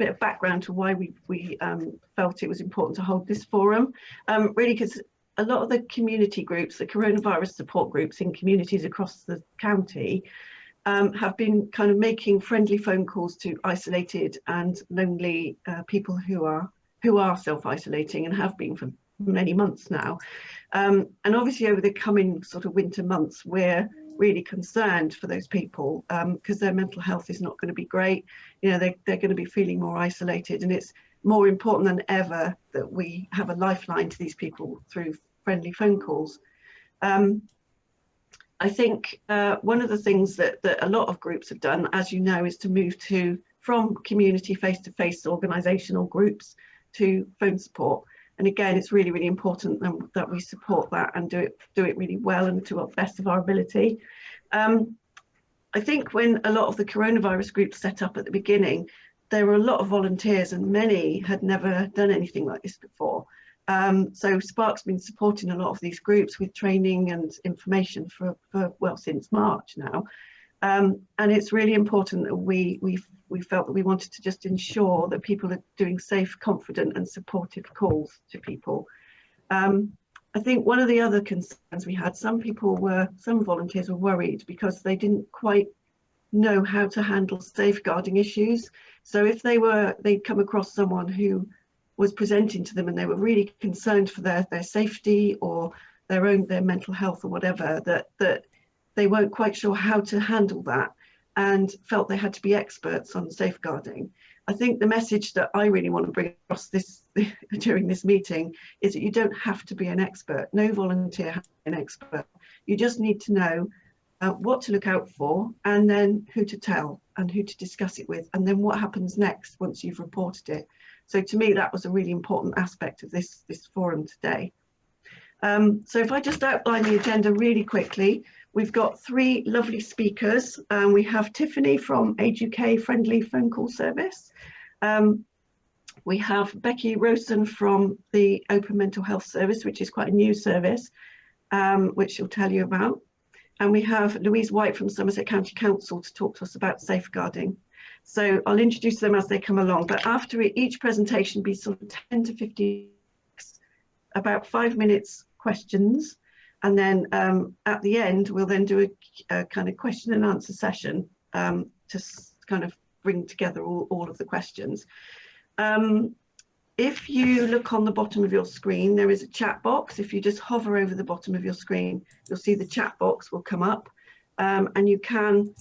bit of background to why we felt it was important to hold this forum, really because a lot of the community groups, the coronavirus support groups in communities across the county, have been kind of making friendly phone calls to isolated and lonely people who are self-isolating and have been for many months now. And obviously over the coming sort of winter months, we're really concerned for those people because their mental health is not going to be great. You know, they're going to be feeling more isolated, and it's more important than ever that we have a lifeline to these people through friendly phone calls. I think one of the things that a lot of groups have done, as you know, is to move from community face-to-face organisational groups to phone support. And again, it's really, really important that we support that and do it really well and to the best of our ability. I think when a lot of the coronavirus groups set up at the beginning, there were a lot of volunteers and many had never done anything like this before. So Spark's been supporting a lot of these groups with training and information for well, since March now. And it's really important that we felt that we wanted to just ensure that people are doing safe, confident and supportive calls to people. I think one of the other concerns we had, some volunteers were worried because they didn't quite know how to handle safeguarding issues. So if they'd come across someone who was presenting to them and they were really concerned for their safety or their mental health or whatever, that they weren't quite sure how to handle that and felt they had to be experts on safeguarding. I think the message that I really want to bring across during this meeting is that you don't have to be an expert. No volunteer has to be an expert. You just need to know what to look out for, and then who to tell and who to discuss it with, and then what happens next once you've reported it. So to me, that was a really important aspect of this forum today. So if I just outline the agenda really quickly, we've got 3 lovely speakers. We have Tiffany from Age UK Friendly Phone Call Service. We have Becky Rosen from the Open Mental Health Service, which is quite a new service, which she'll tell you about. And we have Louise White from Somerset County Council to talk to us about safeguarding. So I'll introduce them as they come along, but after each presentation be sort of 10 to 15, about 5 minutes questions. And then at the end, we'll then do a kind of question and answer session to kind of bring together all of the questions. If you look on the bottom of your screen, there is a chat box. If you just hover over the bottom of your screen, you'll see the chat box will come up. And you can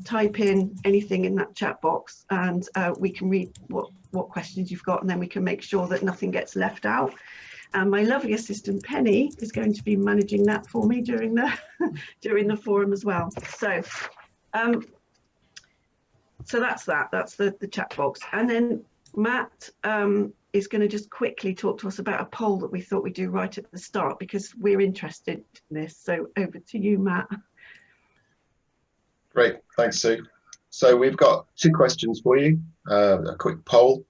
type in anything in that chat box, and we can read what questions you've got, and then we can make sure that nothing gets left out. And my lovely assistant Penny is going to be managing that for me during the forum as well. So so that's the chat box. And then Matt is going to just quickly talk to us about a poll that we thought we'd do right at the start because we're interested in this. So over to you, Matt. Great, thanks, Sue. So we've got 2 questions for you, a quick poll.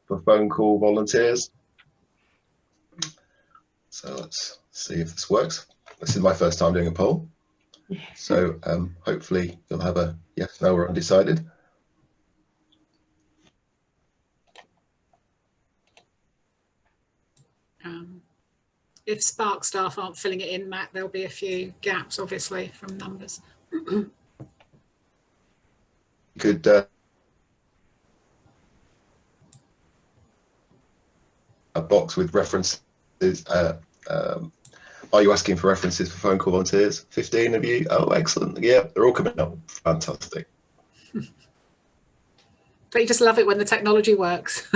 For phone call volunteers. So let's see if this works. This is my first time doing a poll. Yeah. So hopefully you'll have a yes, no, or undecided. If Spark staff aren't filling it in, Matt, there'll be a few gaps, obviously, from numbers. You could a box with references. Are you asking for references for phone call volunteers? 15 of you. Oh, excellent. Yeah, they're all coming up. Fantastic. But you just love it when the technology works.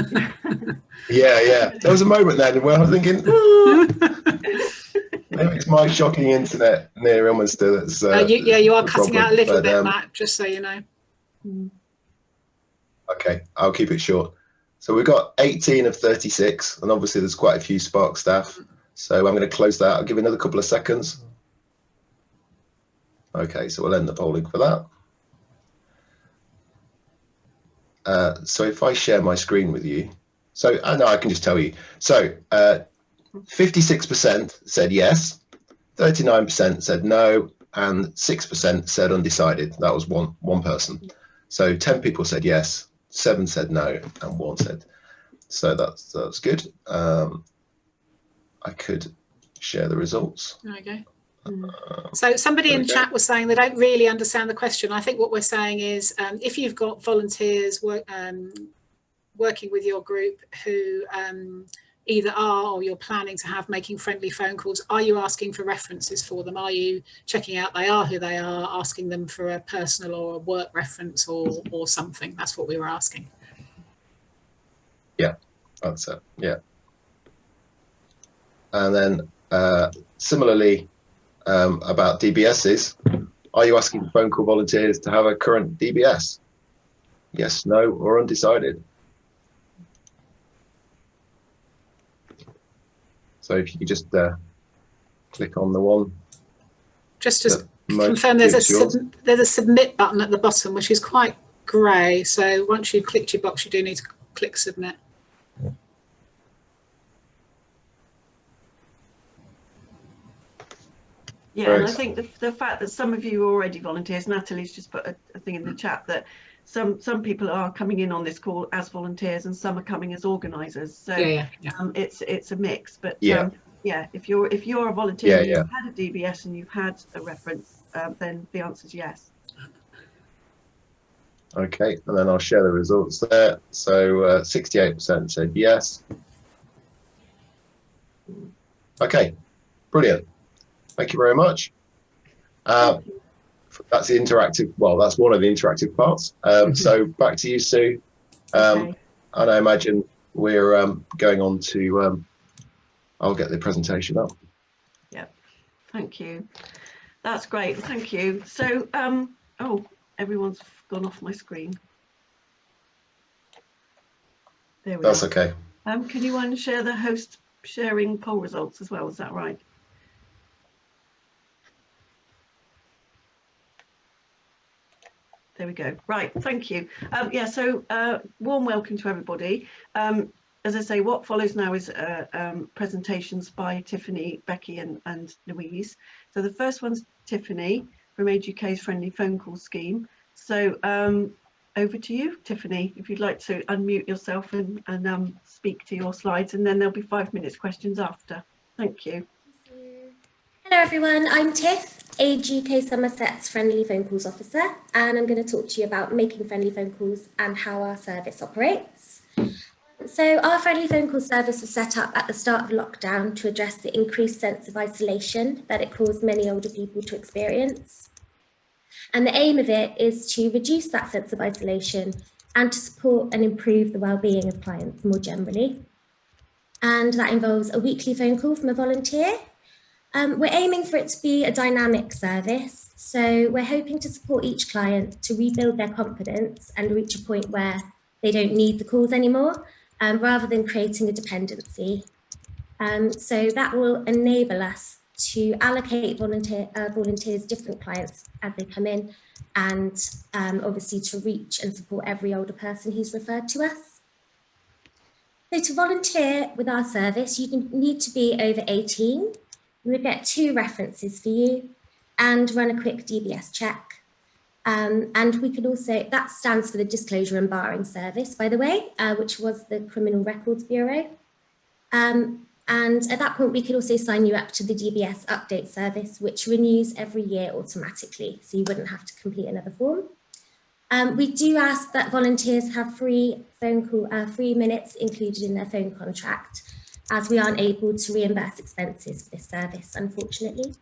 Yeah. There was a moment then where I was thinking, maybe it's my shocking internet near Ilminster that's yeah, you are cutting problem. out a little bit, Matt, just so you know. Okay, I'll keep it short. So we've got 18 of 36, and obviously there's quite a few Spark staff. So I'm going to close that. I'll give it another couple of seconds. Okay, so we'll end the polling for that. So if I share my screen with you, so no, I can just tell you. So 56% said yes, 39% said no, and 6% said undecided. That was one person. So 10 people said yes, 7 said no, and 1 said. So that's good. I could share the results. There we go. So somebody in chat was saying they don't really understand the question. I think what we're saying is if you've got volunteers working with your group who either are or you're planning to have making friendly phone calls, are you asking for references for them? Are you checking out they are who they are, asking them for a personal or a work reference or something? That's what we were asking. Yeah, that's it. Yeah. And then similarly, about DBSs, are you asking phone call volunteers to have a current DBS? Yes, no, or undecided. So if you could just click on the one. Just to confirm, there's a submit button at the bottom, which is quite grey. So once you've clicked your box, you do need to click submit. Yeah, and I think the fact that some of you are already volunteers, Natalie's just put a thing in the chat that some people are coming in on this call as volunteers and some are coming as organisers. So it's a mix. But yeah, if you're a volunteer and you've had a DBS and you've had a reference, then the answer is yes. Okay, and then I'll share the results there. So 68% said yes. Okay, brilliant. Thank you very much. That's the interactive, well, that's one of the interactive parts. So back to you, Sue. And I imagine we're going on to, I'll get the presentation up. Yeah, thank you. That's great, thank you. So, oh, everyone's gone off my screen. There we That's are. okay. Can you share the host sharing poll results as well, is that right? There we go. Right, thank you. Yeah, so warm welcome to everybody. As I say, what follows now is presentations by Tiffany, Becky and Louise. So the first one's Tiffany from Age UK's Friendly Phone Call Scheme. So over to you, Tiffany, if you'd like to unmute yourself and speak to your slides, and then there'll be 5 minutes questions after. Thank you. Hello everyone, I'm Tiff, Age UK Somerset's Friendly Phone Calls Officer, and I'm going to talk to you about making friendly phone calls and how our service operates. So our Friendly Phone Call service was set up at the start of lockdown to address the increased sense of isolation that it caused many older people to experience. And the aim of it is to reduce that sense of isolation and to support and improve the well-being of clients more generally. And that involves a weekly phone call from a volunteer. We're aiming for it to be a dynamic service, so we're hoping to support each client to rebuild their confidence and reach a point where they don't need the calls anymore, rather than creating a dependency. So that will enable us to allocate volunteers different clients as they come in, and obviously to reach and support every older person who's referred to us. So to volunteer with our service, you need to be over 18. We'll get 2 references for you and run a quick DBS check. And we can also, that stands for the Disclosure and Barring Service, by the way, which was the Criminal Records Bureau. And at that point, we can also sign you up to the DBS update service, which renews every year automatically, so you wouldn't have to complete another form. We do ask that volunteers have free minutes included in their phone contract, as we aren't able to reimburse expenses for this service, unfortunately.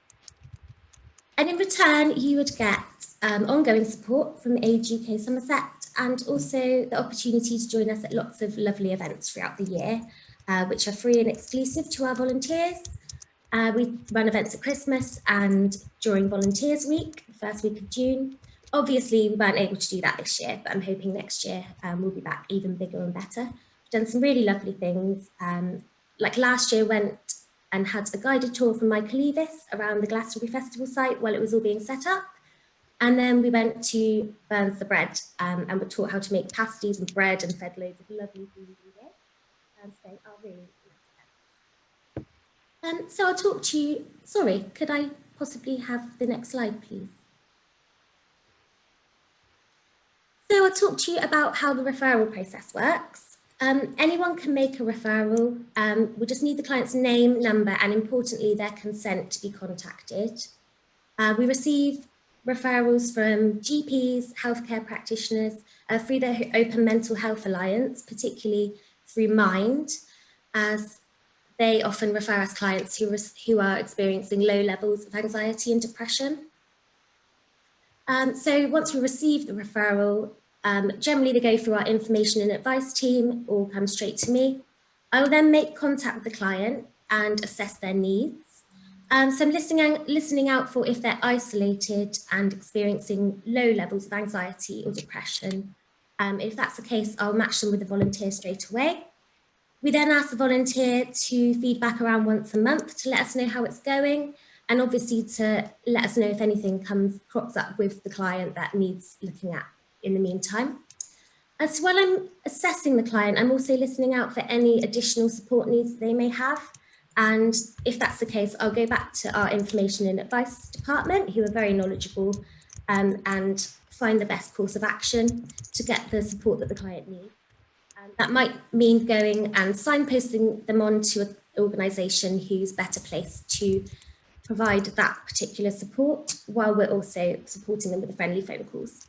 And in return, you would get ongoing support from Age UK Somerset, and also the opportunity to join us at lots of lovely events throughout the year, which are free and exclusive to our volunteers. We run events at Christmas and during Volunteers Week, the first week of June. Obviously, we weren't able to do that this year, but I'm hoping next year we'll be back even bigger and better. We've done some really lovely things. Like last year, went and had a guided tour from Michael Levis around the Glastonbury Festival site while it was all being set up. And then we went to Burns the Bread and were taught how to make pasties with bread and fed loads of lovely food all day. And so I'll really so I'll talk to you. Sorry, could I possibly have the next slide, please? So I'll talk to you about how the referral process works. Anyone can make a referral. We just need the client's name, number, and importantly, their consent to be contacted. We receive referrals from GPs, healthcare practitioners, through the Open Mental Health Alliance, particularly through Mind, as they often refer us clients who are experiencing low levels of anxiety and depression. So once we receive the referral, generally they go through our information and advice team or come straight to me. I will then make contact with the client and assess their needs. So I'm listening out for if they're isolated and experiencing low levels of anxiety or depression. If that's the case, I'll match them with a volunteer straight away. We then ask the volunteer to feed back around once a month to let us know how it's going, and obviously to let us know if anything crops up with the client that needs looking at in the meantime. As well, I'm assessing the client, I'm also listening out for any additional support needs they may have. And if that's the case, I'll go back to our information and advice department, who are very knowledgeable, and find the best course of action to get the support that the client needs. That might mean going and signposting them on to an organisation who's better placed to provide that particular support, while we're also supporting them with the friendly phone calls.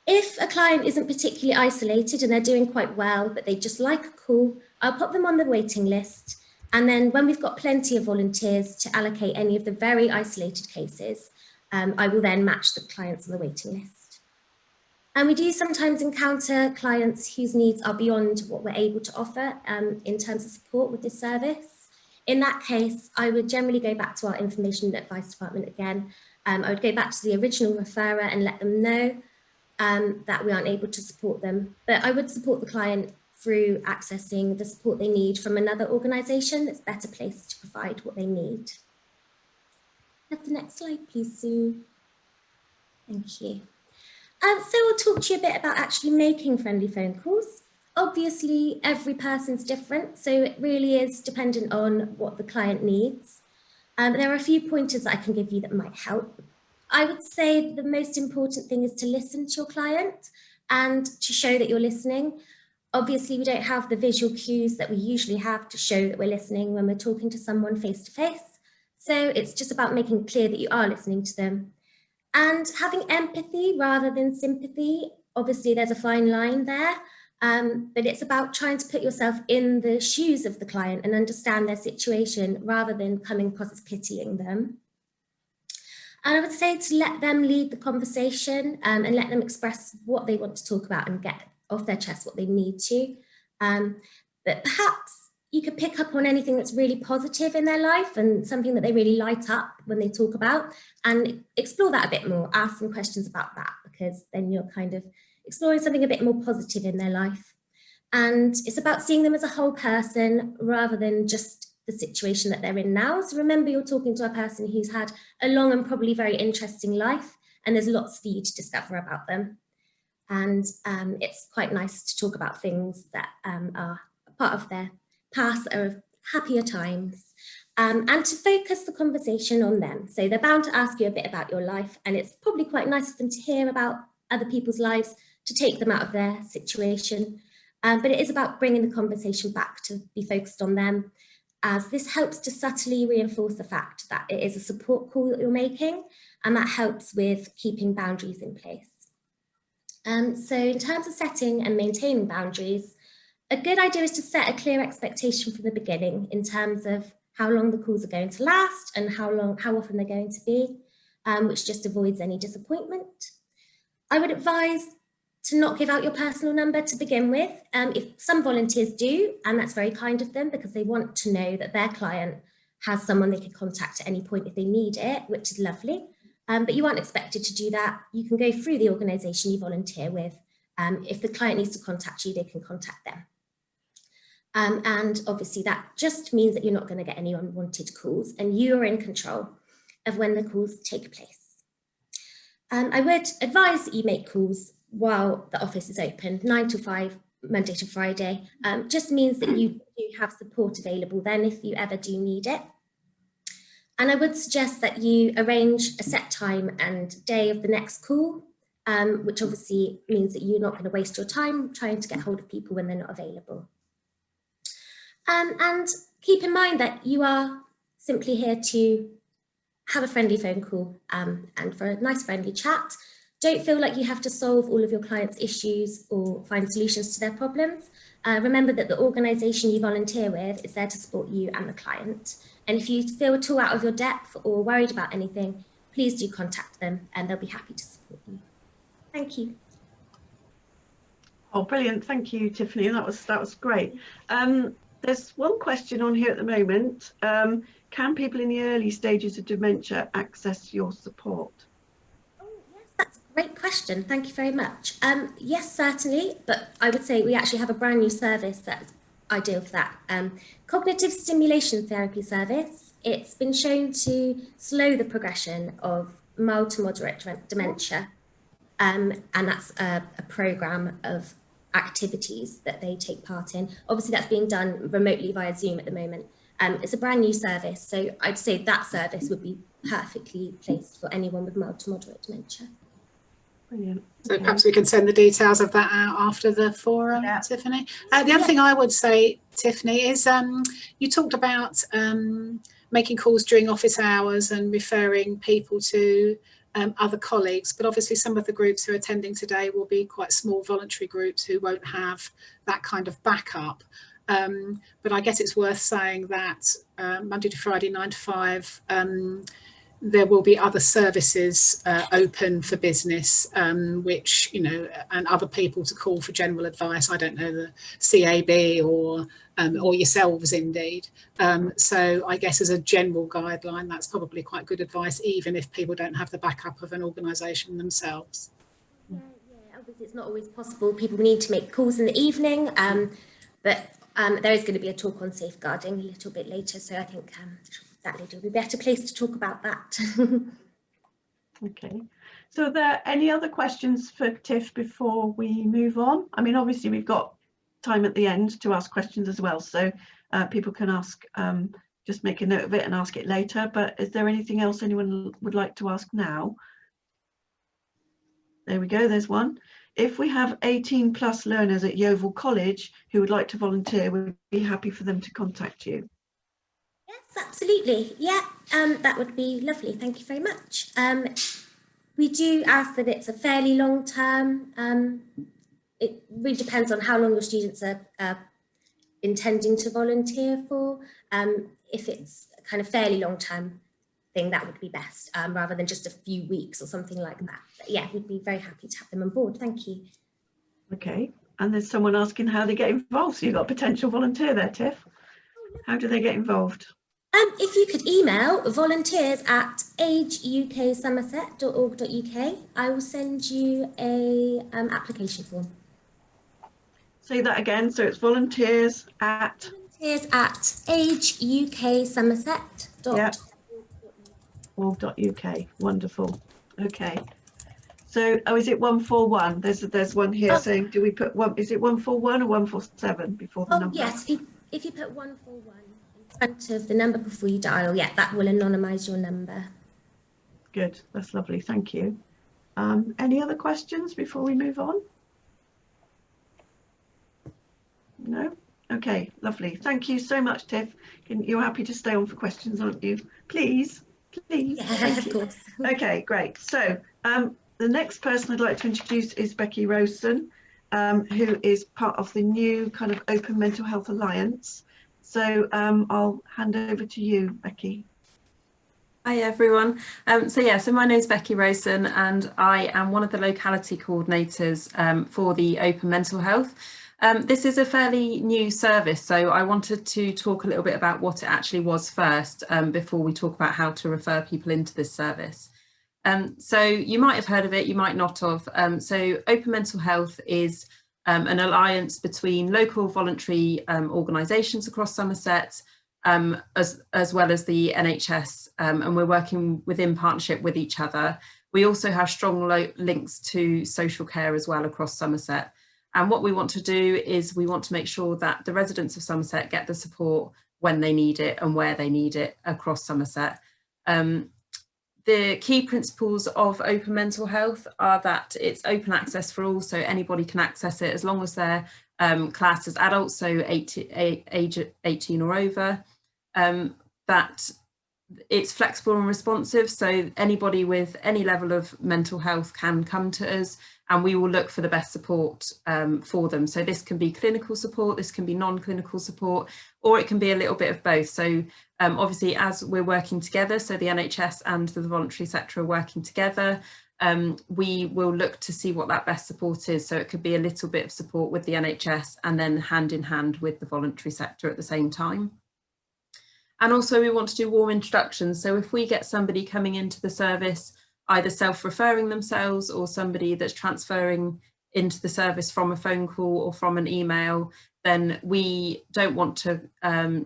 If a client isn't particularly isolated and they're doing quite well, but they just like a call, I'll pop them on the waiting list. And then when we've got plenty of volunteers to allocate any of the very isolated cases, I will then match the clients on the waiting list. And we do sometimes encounter clients whose needs are beyond what we're able to offer in terms of support with this service. In that case, I would generally go back to our information and advice department again. I would go back to the original referrer and let them know that we aren't able to support them. But I would support the client through accessing the support they need from another organisation that's better placed to provide what they need. Have the next slide, please, Sue. Thank you. So I'll talk to you a bit about actually making friendly phone calls. Obviously, every person's different, so it really is dependent on what the client needs. There are a few pointers that I can give you that might help. I would say the most important thing is to listen to your client and to show that you're listening. Obviously, we don't have the visual cues that we usually have to show that we're listening when we're talking to someone face to face. So it's just about making clear that you are listening to them. And having empathy rather than sympathy. Obviously, there's a fine line there, but it's about trying to put yourself in the shoes of the client and understand their situation rather than coming across as pitying them. And I would say to let them lead the conversation and let them express what they want to talk about and get off their chest what they need to. But perhaps you could pick up on anything that's really positive in their life and something that they really light up when they talk about, and explore that a bit more, ask some questions about that, because then you're kind of exploring something a bit more positive in their life. And it's about seeing them as a whole person rather than just the situation that they're in now. So remember, you're talking to a person who's had a long and probably very interesting life, and there's lots for you to discover about them. And it's quite nice to talk about things that are a part of their past that are happier times, and to focus the conversation on them. So they're bound to ask you a bit about your life, and it's probably quite nice for them to hear about other people's lives to take them out of their situation. But it is about bringing the conversation back to be focused on them, as this helps to subtly reinforce the fact that it is a support call that you're making, and that helps with keeping boundaries in place. So in terms of setting and maintaining boundaries, a good idea is to set a clear expectation from the beginning in terms of how long the calls are going to last and how often they're going to be, which just avoids any disappointment. I would advise to not give out your personal number to begin with. If some volunteers do, and that's very kind of them because they want to know that their client has someone they can contact at any point if they need it, which is lovely. But you aren't expected to do that. You can go through the organisation you volunteer with. If the client needs to contact you, they can contact them. And obviously that just means that you're not going to get any unwanted calls, and you're in control of when the calls take place. I would advise that you make calls while the office is open, 9 to 5, Monday to Friday. Just means that you do have support available then if you ever do need it. And I would suggest that you arrange a set time and day of the next call, which obviously means that you're not going to waste your time trying to get hold of people when they're not available. And keep in mind that you are simply here to have a friendly phone call and for a nice friendly chat. Don't feel like you have to solve all of your clients' issues or find solutions to their problems. Remember that the organisation you volunteer with is there to support you and the client. And if you feel at all out of your depth or worried about anything, please do contact them and they'll be happy to support you. Thank you. Oh, brilliant. Thank you, Tiffany. That was great. There's one question on here at the moment. Can people in the early stages of dementia access your support? Oh, yes, that's a great question. Thank you very much. Yes, certainly. But I would say we actually have a brand new service that's ideal for that. Cognitive stimulation therapy service. It's been shown to slow the progression of mild to moderate dementia. And that's a program of activities that they take part in. Obviously, that's being done remotely via Zoom at the moment. It's a brand new service, so I'd say that service would be perfectly placed for anyone with mild to moderate dementia. Brilliant. So perhaps we can send the details of that out after the forum, yeah. Tiffany. The other thing I would say, Tiffany, is you talked about making calls during office hours and referring people to other colleagues, but obviously some of the groups who are attending today will be quite small voluntary groups who won't have that kind of backup. But I guess it's worth saying that Monday to Friday, 9 to 5, there will be other services open for business, which, you know, and other people to call for general advice. I don't know, the CAB or yourselves indeed. So I guess as a general guideline, that's probably quite good advice, even if people don't have the backup of an organisation themselves. Yeah, obviously it's not always possible. People need to make calls in the evening, but there is going to be a talk on safeguarding a little bit later. So I think that lady will be better placed to talk about that. Okay. So are there any other questions for Tiff before we move on? I mean, obviously we've got time at the end to ask questions as well, so people can ask, just make a note of it and ask it later. But is there anything else anyone would like to ask now? There we go, there's one. If we have 18+ learners at Yeovil College who would like to volunteer, we'd be happy for them to contact you. Yes, absolutely. Yeah, that would be lovely. Thank you very much. We do ask that it's a fairly long term. It really depends on how long your students are intending to volunteer for. If it's a kind of fairly long term thing, that would be best, rather than just a few weeks or something like that. But yeah, we'd be very happy to have them on board. Thank you. Okay, and there's someone asking how they get involved. So you've got a potential volunteer there, Tiff. How do they get involved? If you could email volunteers@ageuksomerset.org.uk, I will send you a application form. Say that again. So it's volunteers@ageuksomerset.org.uk. Wonderful. Okay. So, oh, is it 141? There's one here saying, do we put one? Is it 141 or 147 before the number? Yes. If you put 141 in front of the number before you dial, yeah, that will anonymise your number. Good. That's lovely. Thank you. Any other questions before we move on? No? Okay, lovely. Thank you so much, Tiff. You're happy to stay on for questions, aren't you? Please, please. Yeah, of course. Okay, great. So the next person I'd like to introduce is Becky Rosen, who is part of the new kind of Open Mental Health Alliance. So I'll hand over to you, Becky. Hi everyone. So my name is Becky Rosen and I am one of the locality coordinators for the Open Mental Health. This is a fairly new service, so I wanted to talk a little bit about what it actually was first before we talk about how to refer people into this service. So you might have heard of it, you might not have. So Open Mental Health is an alliance between local voluntary organisations across Somerset, as well as the NHS, and we're working within partnership with each other. We also have strong links to social care as well across Somerset. And what we want to do is we want to make sure that the residents of Somerset get the support when they need it and where they need it across Somerset. The key principles of open mental health are that it's open access for all, so anybody can access it as long as they're classed as adults, so age 18 or over, that it's flexible and responsive, so anybody with any level of mental health can come to us and we will look for the best support for them. So this can be clinical support, this can be non-clinical support, or it can be a little bit of both. So obviously, as we're working together, so the NHS and the voluntary sector are working together, we will look to see what that best support is. So it could be a little bit of support with the NHS and then hand in hand with the voluntary sector at the same time. And also we want to do warm introductions. So if we get somebody coming into the service, either self-referring themselves or somebody that's transferring into the service from a phone call or from an email, then we don't want to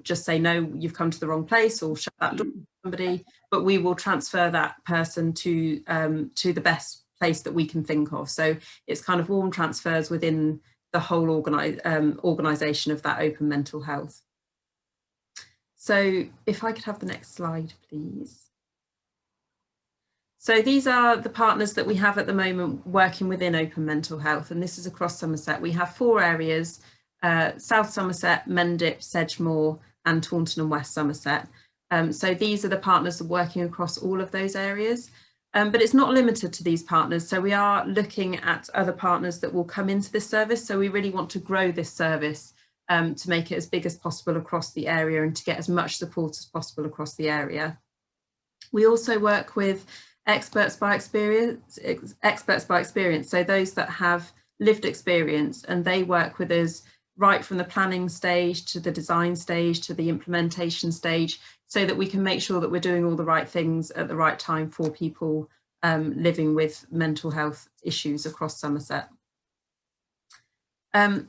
just say, no, you've come to the wrong place, or shut that door to somebody, but we will transfer that person to the best place that we can think of. So it's kind of warm transfers within the whole organisation of that open mental health. So if I could have the next slide, please. So these are the partners that we have at the moment working within open mental health, and this is across Somerset. We have 4 areas, South Somerset, Mendip, Sedgemoor and Taunton and West Somerset. So these are the partners working across all of those areas, but it's not limited to these partners. So we are looking at other partners that will come into this service. So we really want to grow this service to make it as big as possible across the area and to get as much support as possible across the area. We also work with experts by experience, so those that have lived experience, and they work with us right from the planning stage to the design stage to the implementation stage, so that we can make sure that we're doing all the right things at the right time for people living with mental health issues across Somerset.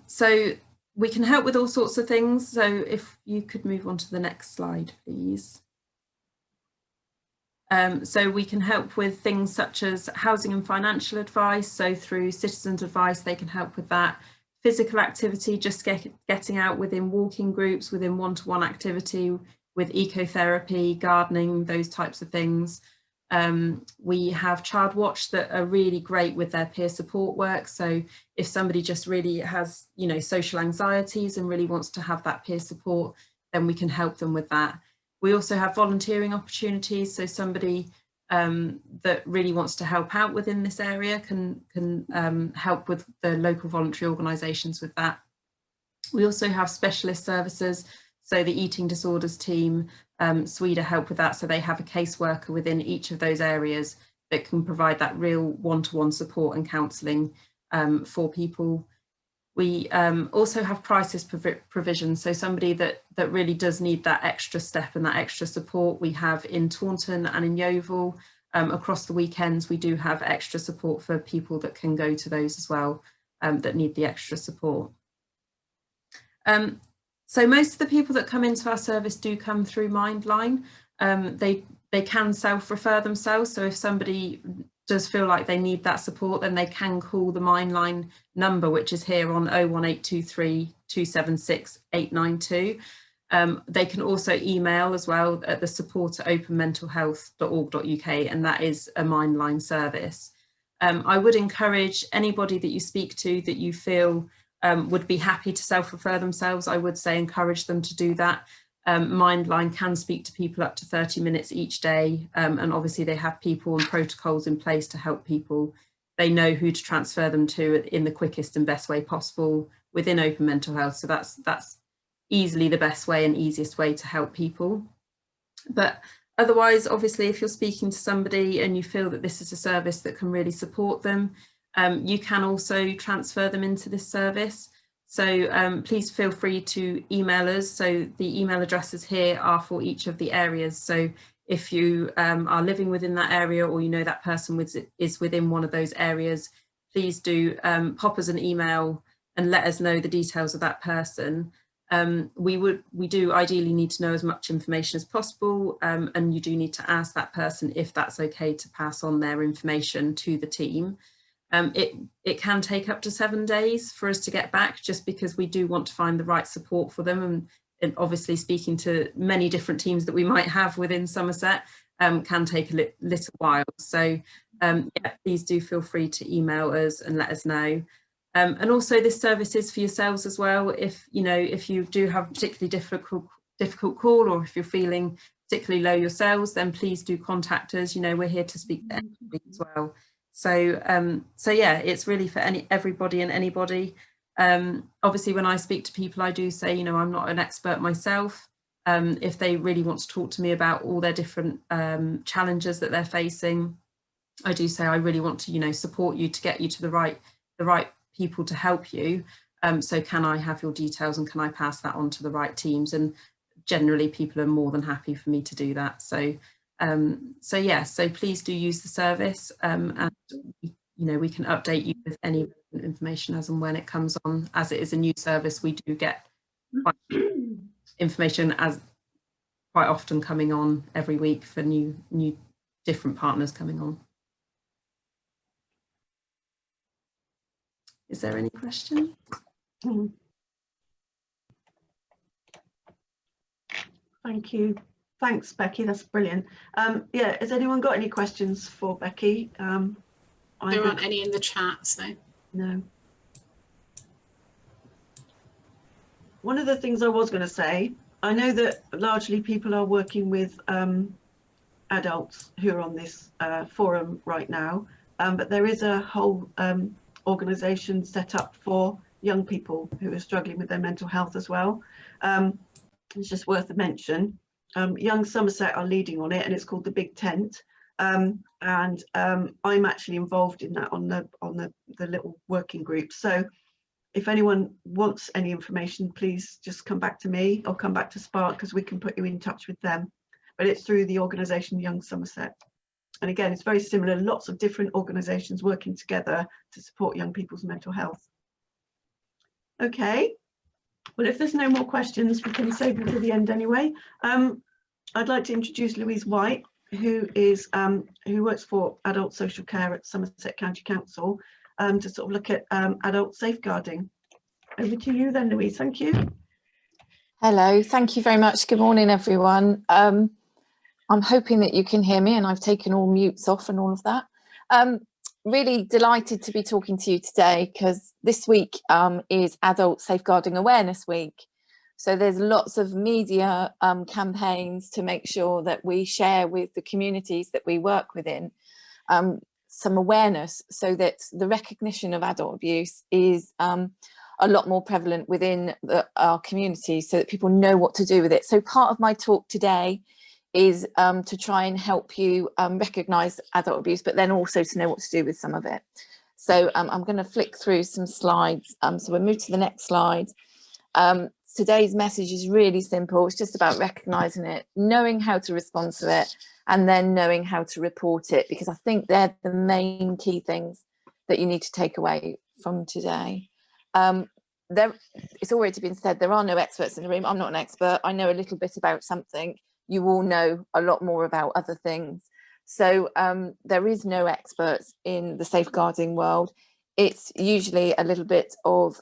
So we can help with all sorts of things. So if you could move on to the next slide, please. So we can help with things such as housing and financial advice. So through Citizens Advice, they can help with that. Physical activity, just getting out within walking groups, within one-to-one activity, with ecotherapy, gardening, those types of things. We have Child Watch that are really great with their peer support work. So if somebody just really has, you know, social anxieties and really wants to have that peer support, then we can help them with that. We also have volunteering opportunities. So somebody that really wants to help out within this area can help with the local voluntary organisations with that. We also have specialist services. So the eating disorders team, SWEDA help with that. So they have a caseworker within each of those areas that can provide that real one-to-one support and counselling for people. We also have crisis provision. So somebody that really does need that extra step and that extra support, we have in Taunton and in Yeovil. Across the weekends, we do have extra support for people that can go to those as well, that need the extra support. So most of the people that come into our service do come through Mindline. They can self-refer themselves. So if somebody does feel like they need that support, then they can call the Mindline number, which is here on 01823 276 892. They can also email as well at the support@openmentalhealth.org.uk, and that is a Mindline service. I would encourage anybody that you speak to that you feel would be happy to self-refer themselves, I would say encourage them to do that. Mindline can speak to people up to 30 minutes each day, and obviously they have people and protocols in place to help people. They know who to transfer them to in the quickest and best way possible within open mental health. So that's easily the best way and easiest way to help people. But otherwise, obviously, if you're speaking to somebody and you feel that this is a service that can really support them, you can also transfer them into this service. So please feel free to email us. So the email addresses here are for each of the areas. So if you are living within that area, or you know that person is within one of those areas, please do pop us an email and let us know the details of that person. We do ideally need to know as much information as possible, and you do need to ask that person if that's okay to pass on their information to the team. It can take up to 7 days for us to get back, just because we do want to find the right support for them, and obviously speaking to many different teams that we might have within Somerset, can take a little while. So yeah, please do feel free to email us and let us know. And also this service is for yourselves as well. If you do have a particularly difficult call, or if you're feeling particularly low yourselves, then please do contact us. We're here to speak to anybody as well. So yeah, it's really for everybody and anybody. Obviously, when I speak to people, I do say, I'm not an expert myself. If they really want to talk to me about all their different challenges that they're facing, I do say I really want to, support you to get you to the right people to help you. So can I have your details, and can I pass that on to the right teams? And generally, people are more than happy for me to do that. So yeah, so please do use the service, and we can update you with any information as and when it comes on. As it is a new service, we do get information as quite often coming on every week for new different partners coming on. Is there any question? Thank you. Thanks, Becky. That's brilliant. Yeah, has anyone got any questions for Becky? There aren't any in the chat, so. No. One of the things I was going to say, I know that largely people are working with adults who are on this forum right now, but there is a whole organisation set up for young people who are struggling with their mental health as well. It's just worth a mention. Young Somerset are leading on it, and it's called the Big Tent. And I'm actually involved in that on the little working group. So if anyone wants any information, please just come back to me or come back to Spark, because we can put you in touch with them. But it's through the organisation Young Somerset. And again, it's very similar, lots of different organisations working together to support young people's mental health. Okay, well, if there's no more questions, we can save them to the end anyway. I'd like to introduce Louise White, who works for adult social care at Somerset County Council, to sort of look at adult safeguarding. Over to you then, Louise. Thank you. Hello, thank you very much. Good morning, everyone. I'm hoping that you can hear me, and I've taken all mutes off and all of that. Really delighted to be talking to you today, because this week is Adult Safeguarding Awareness Week. So there's lots of media campaigns to make sure that we share with the communities that we work within some awareness, so that the recognition of adult abuse is a lot more prevalent within our community, so that people know what to do with it. So part of my talk today is to try and help you recognise adult abuse, but then also to know what to do with some of it. So I'm going to flick through some slides. So we'll move to the next slide. Today's message is really simple. It's just about recognising it, knowing how to respond to it, and then knowing how to report it, because I think they're the main key things that you need to take away from today. It's already been said, there are no experts in the room. I'm not an expert. I know a little bit about something. You all know a lot more about other things. So there is no experts in the safeguarding world. It's usually a little bit of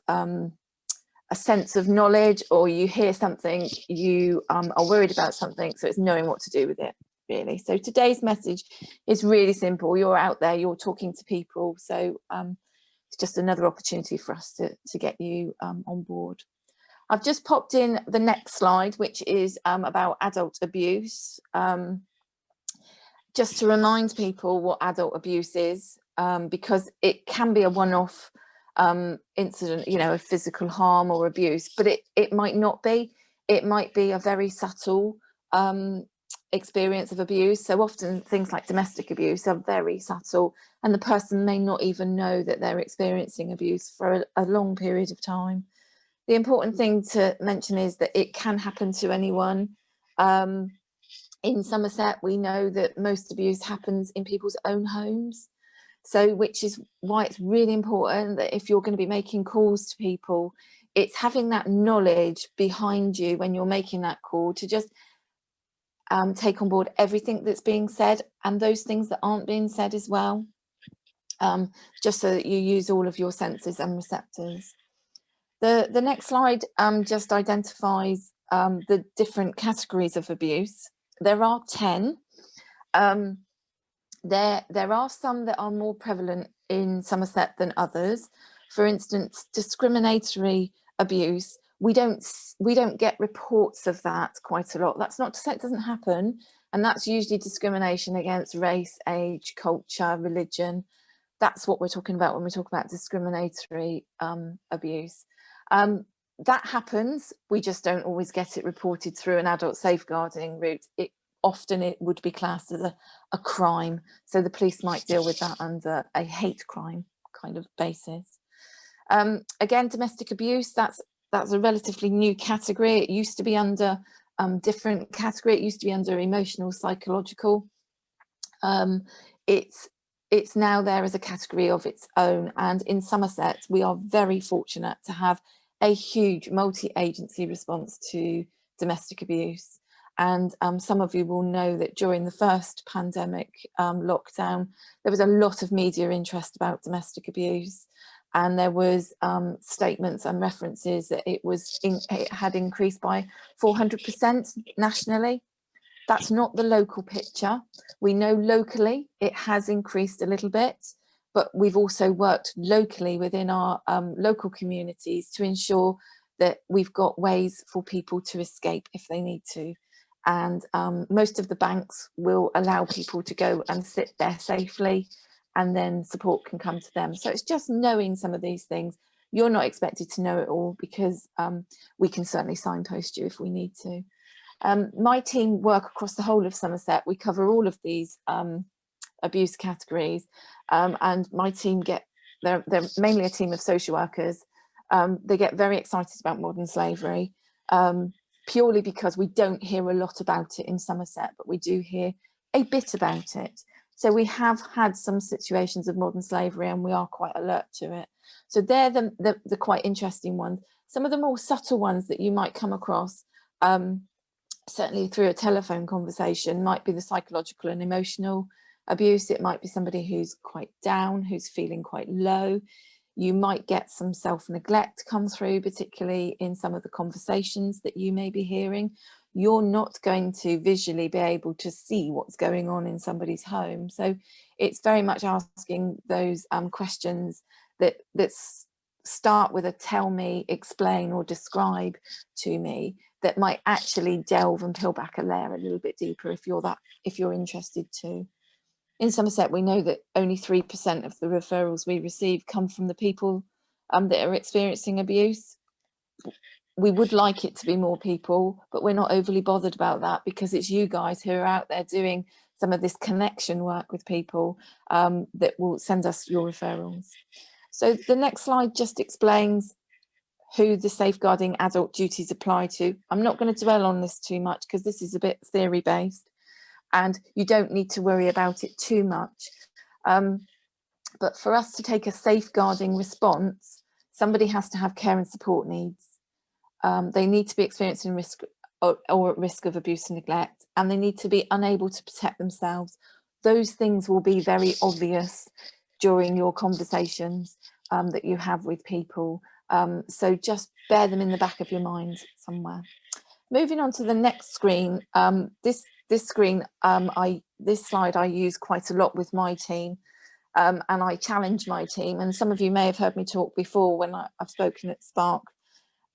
a sense of knowledge, or you hear something, you are worried about something, so it's knowing what to do with it, really. So today's message is really simple. You're out there, you're talking to people, so it's just another opportunity for us to get you on board. I've just popped in the next slide, which is about adult abuse. Just to remind people what adult abuse is, because it can be a one-off incident, of physical harm or abuse, but it might not be. It might be a very subtle experience of abuse. So often things like domestic abuse are very subtle, and the person may not even know that they're experiencing abuse for a long period of time. The important thing to mention is that it can happen to anyone. In Somerset, we know that most abuse happens in people's own homes. So, which is why it's really important that if you're going to be making calls to people, it's having that knowledge behind you when you're making that call, to just take on board everything that's being said, and those things that aren't being said as well, just so that you use all of your senses and receptors. The next slide just identifies the different categories of abuse. There are 10. There are some that are more prevalent in Somerset than others. For instance, discriminatory abuse, we don't get reports of that quite a lot. That's not to say it doesn't happen, and that's usually discrimination against race, age, culture, religion. That's what we're talking about when we talk about discriminatory abuse. That happens, we just don't always get it reported through an adult safeguarding route. Often it would be classed as a crime, so the police might deal with that under a hate crime kind of basis. Again, domestic abuse, that's a relatively new category. It used to be under different category. It used to be under emotional, psychological. It's now there as a category of its own, and in Somerset we are very fortunate to have a huge multi-agency response to domestic abuse. And some of you will know that during the first pandemic lockdown, there was a lot of media interest about domestic abuse, and there was statements and references that it had increased by 400% nationally. That's not the local picture. We know locally it has increased a little bit, but we've also worked locally within our local communities to ensure that we've got ways for people to escape if they need to. And most of the banks will allow people to go and sit there safely, and then support can come to them. So it's just knowing some of these things. You're not expected to know it all, because we can certainly signpost you if we need to. My team work across the whole of Somerset. We cover all of these abuse categories, and my team they're mainly a team of social workers. They get very excited about modern slavery, purely because we don't hear a lot about it in Somerset, but we do hear a bit about it. So we have had some situations of modern slavery, and we are quite alert to it. So they're the quite interesting ones. Some of the more subtle ones that you might come across, certainly through a telephone conversation, might be the psychological and emotional abuse. It might be somebody who's quite down, who's feeling quite low. You might get some self-neglect come through, particularly in some of the conversations that you may be hearing. You're not going to visually be able to see what's going on in somebody's home. So it's very much asking those questions that start with a tell me, explain, or describe to me, that might actually delve and peel back a layer a little bit deeper if you're interested to. In Somerset, we know that only 3% of the referrals we receive come from the people that are experiencing abuse. We would like it to be more people, but we're not overly bothered about that, because it's you guys who are out there doing some of this connection work with people that will send us your referrals. So the next slide just explains who the safeguarding adult duties apply to. I'm not going to dwell on this too much, because this is a bit theory based, and you don't need to worry about it too much. But for us to take a safeguarding response, somebody has to have care and support needs. They need to be experiencing risk or at risk of abuse and neglect, and they need to be unable to protect themselves. Those things will be very obvious during your conversations that you have with people. So just bear them in the back of your mind somewhere. Moving on to the next screen, this slide I use quite a lot with my team, and I challenge my team, and some of you may have heard me talk before when I've spoken at Spark,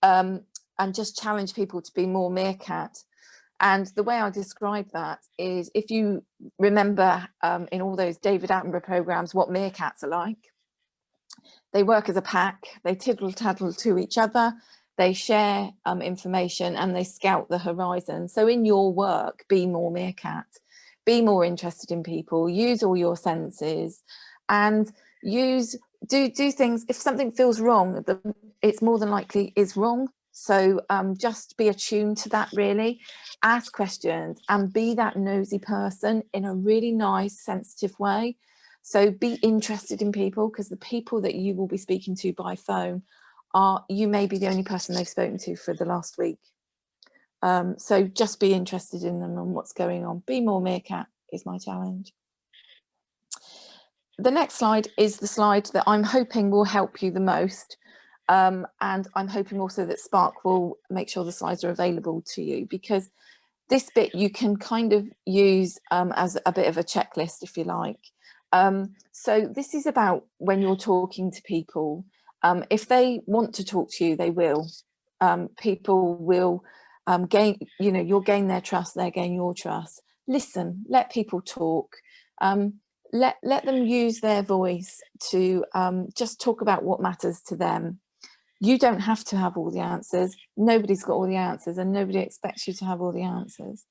and just challenge people to be more meerkat. And the way I describe that is, if you remember in all those David Attenborough programs what meerkats are like, they work as a pack, they tittle-tattle to each other, they share information, and they scout the horizon. So in your work, be more meerkat, be more interested in people, use all your senses, and do things. If something feels wrong, it's more than likely is wrong. So just be attuned to that, really. Ask questions and be that nosy person in a really nice, sensitive way. So be interested in people, because the people that you will be speaking to by phone you may be the only person they've spoken to for the last week. So just be interested in them and what's going on. Be more meerkat is my challenge. The next slide is the slide that I'm hoping will help you the most. And I'm hoping also that Spark will make sure the slides are available to you, because this bit you can kind of use as a bit of a checklist, if you like. So this is about when you're talking to people. If they want to talk to you, they will. People will gain, you know, you'll gain their trust, they gain your trust. Listen, let people talk. Let them use their voice to just talk about what matters to them. You don't have to have all the answers. Nobody's got all the answers, and nobody expects you to have all the answers.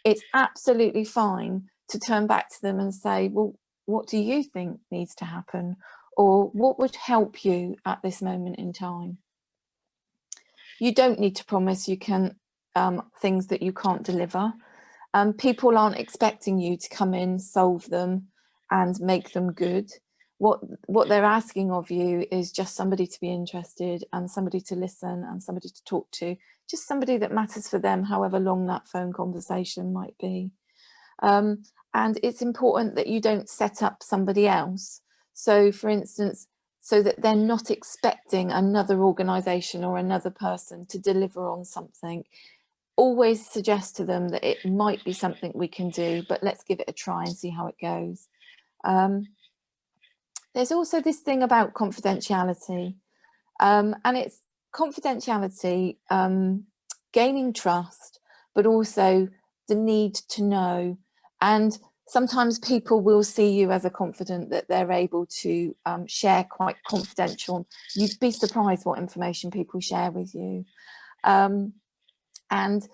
It's absolutely fine to turn back to them and say, well, what do you think needs to happen? Or what would help you at this moment in time? You don't need to promise you can things that you can't deliver. People aren't expecting you to come in, solve them and make them good. What they're asking of you is just somebody to be interested and somebody to listen and somebody to talk to, just somebody that matters for them, however long that phone conversation might be. And it's important that you don't set up somebody else. So for instance, so that they're not expecting another organisation or another person to deliver on something. Always suggest to them that it might be something we can do, but let's give it a try and see how it goes. There's also this thing about confidentiality, and it's confidentiality, gaining trust, but also the need to know. And sometimes people will see you as a confidant that they're able to share quite confidential. You'd be surprised what information people share with you. And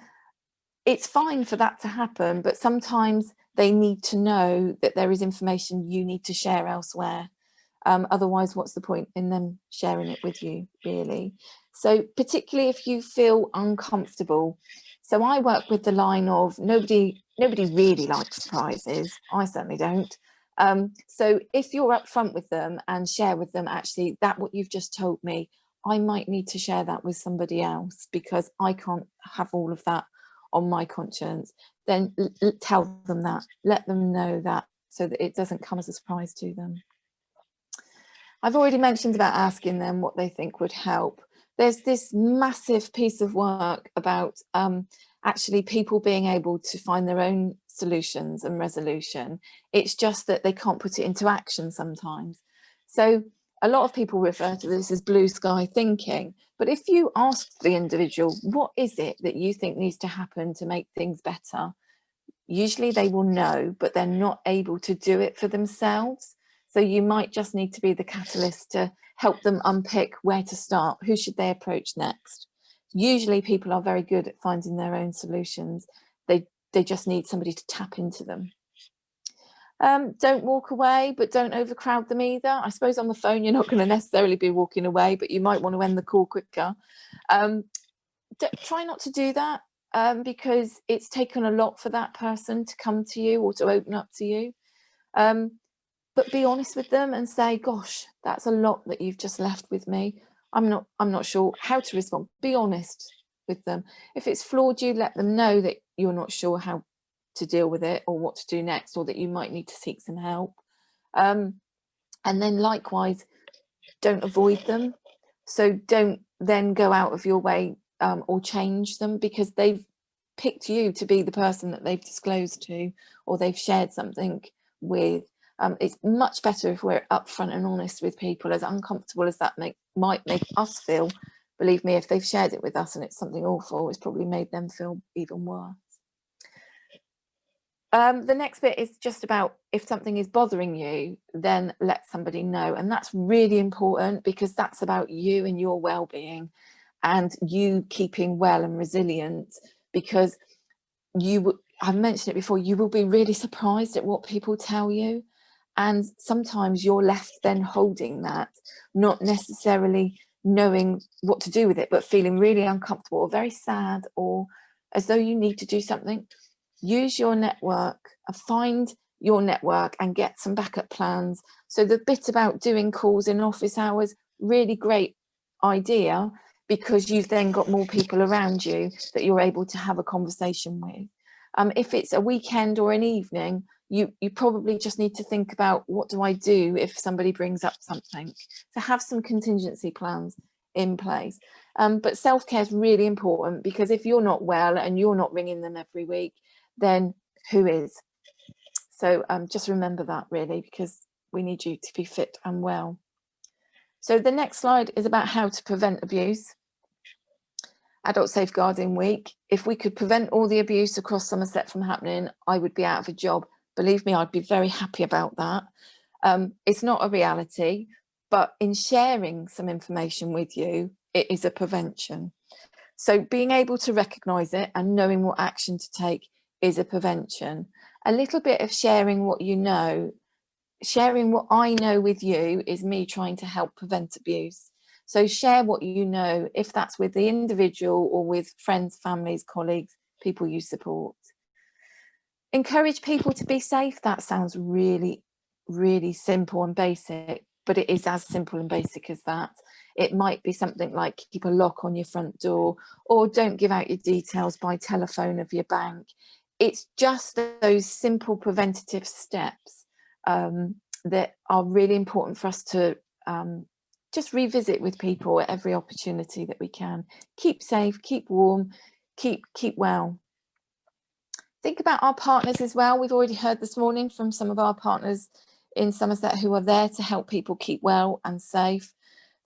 it's fine for that to happen, but sometimes they need to know that there is information you need to share elsewhere. Otherwise, what's the point in them sharing it with you, really? So particularly if you feel uncomfortable. So I work with the line of nobody really likes surprises. I certainly don't. So if you're upfront with them and share with them, actually, that what you've just told me, I might need to share that with somebody else because I can't have all of that on my conscience, then tell them that, let them know that, so that it doesn't come as a surprise to them. I've already mentioned about asking them what they think would help. There's this massive piece of work about actually people being able to find their own solutions and resolution. It's just that they can't put it into action sometimes. So a lot of people refer to this as blue sky thinking, but if you ask the individual, what is it that you think needs to happen to make things better? Usually they will know, but they're not able to do it for themselves. So you might just need to be the catalyst to help them unpick where to start. Who should they approach next? Usually people are very good at finding their own solutions. They just need somebody to tap into them. Don't walk away, but don't overcrowd them either. I suppose on the phone, you're not going to necessarily be walking away, but you might want to end the call quicker. Try not to do that because it's taken a lot for that person to come to you or to open up to you. But be honest with them and say, gosh, that's a lot that you've just left with me. I'm not sure how to respond. Be honest with them. If it's flawed you, let them know that you're not sure how to deal with it or what to do next, or that you might need to seek some help. And then likewise, don't avoid them. So don't then go out of your way or change them because they've picked you to be the person that they've disclosed to or they've shared something with. It's much better if we're upfront and honest with people, as uncomfortable as that might make us feel. Believe me, if they've shared it with us and it's something awful, it's probably made them feel even worse. The next bit is just about if something is bothering you, then let somebody know. And that's really important because that's about you and your well-being and you keeping well and resilient, because I've mentioned it before, you will be really surprised at what people tell you. And sometimes you're left then holding that, not necessarily knowing what to do with it, but feeling really uncomfortable or very sad or as though you need to do something. Use your network, find your network and get some backup plans. So the bit about doing calls in office hours, really great idea, because you've then got more people around you that you're able to have a conversation with. If it's a weekend or an evening, you probably just need to think about, what do I do if somebody brings up something? So have some contingency plans in place. But self-care is really important, because if you're not well and you're not ringing them every week, then who is? So just remember that, really, because we need you to be fit and well. So the next slide is about how to prevent abuse. Adult Safeguarding Week. If we could prevent all the abuse across Somerset from happening, I would be out of a job. Believe me, I'd be very happy about that. It's not a reality, but in sharing some information with you, it is a prevention. So being able to recognise it and knowing what action to take is a prevention. A little bit of sharing what you know, sharing what I know with you is me trying to help prevent abuse. So share what you know, if that's with the individual or with friends, families, colleagues, people you support. Encourage people to be safe. That sounds really, really simple and basic, but it is as simple and basic as that. It might be something like keep a lock on your front door, or don't give out your details by telephone of your bank. It's just those simple preventative steps that are really important for us to just revisit with people at every opportunity that we can. Keep safe, keep warm, keep well. Think about our partners as well. We've already heard this morning from some of our partners in Somerset who are there to help people keep well and safe.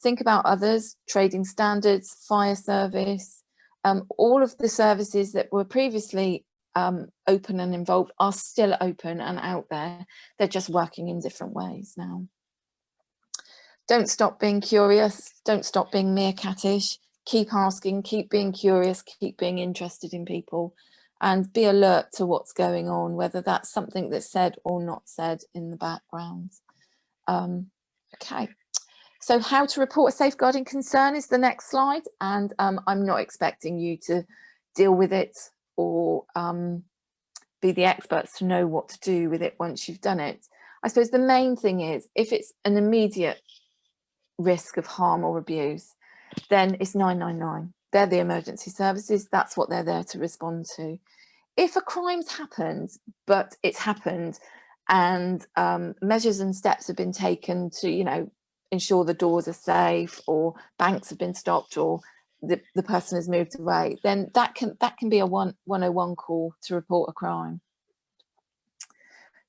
Think about others, trading standards, fire service, all of the services that were previously open and involved are still open and out there. They're just working in different ways now. Don't stop being curious. Don't stop being meerkatish. Keep asking, keep being curious, keep being interested in people, and be alert to what's going on, whether that's something that's said or not said in the background. Okay, so how to report a safeguarding concern is the next slide, and I'm not expecting you to deal with it or be the experts to know what to do with it once you've done it. I suppose the main thing is, if it's an immediate risk of harm or abuse, then it's 999. They're the emergency services. That's what they're there to respond to. If a crime's happened, but it's happened and measures and steps have been taken to, you know, ensure the doors are safe, or banks have been stopped, or the person has moved away, then that can be a 101 call to report a crime.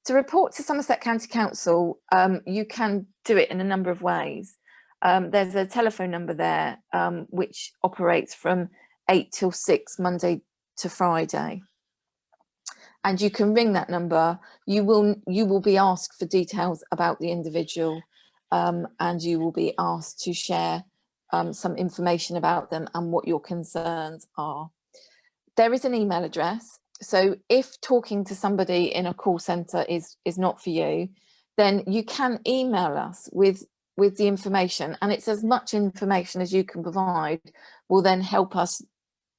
To report to Somerset County Council, you can do it in a number of ways. There's a telephone number there which operates from 8 till 6 Monday to Friday, and you can ring that number. You will be asked for details about the individual, and you will be asked to share some information about them and what your concerns are. There is an email address, so if talking to somebody in a call centre is not for you, then you can email us with the information, and it's as much information as you can provide will then help us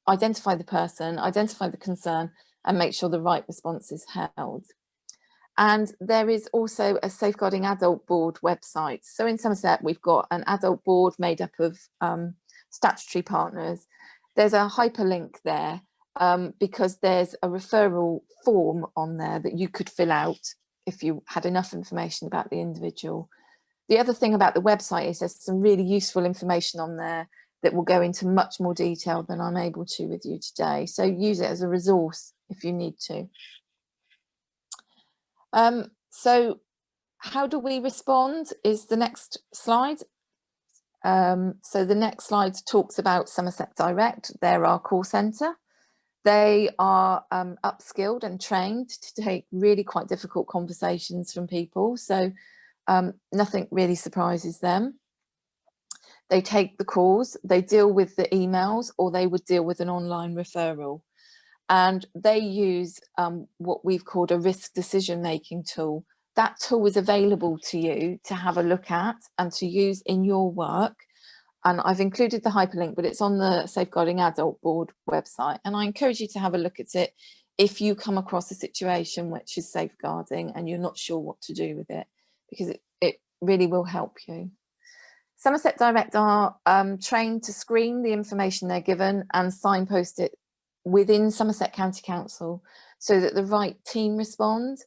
identify the person, identify the concern, and make sure the right response is held. And there is also a Safeguarding Adult Board website. So in Somerset, we've got an adult board made up of statutory partners. There's a hyperlink there because there's a referral form on there that you could fill out if you had enough information about the individual. The other thing about the website is there's some really useful information on there that will go into much more detail than I'm able to with you today. So use it as a resource if you need to. So how do we respond is the next slide. So the next slide talks about Somerset Direct. They're our call centre. They are upskilled and trained to take really quite difficult conversations from people. So nothing really surprises them. They take the calls, they deal with the emails, or they would deal with an online referral. And they use what we've called a risk decision-making tool. That tool is available to you to have a look at and to use in your work. And I've included the hyperlink, but it's on the Safeguarding Adult Board website. And I encourage you to have a look at it if you come across a situation which is safeguarding and you're not sure what to do with it, because it really will help you. Somerset Direct are trained to screen the information they're given and signpost it within Somerset County Council so that the right team respond.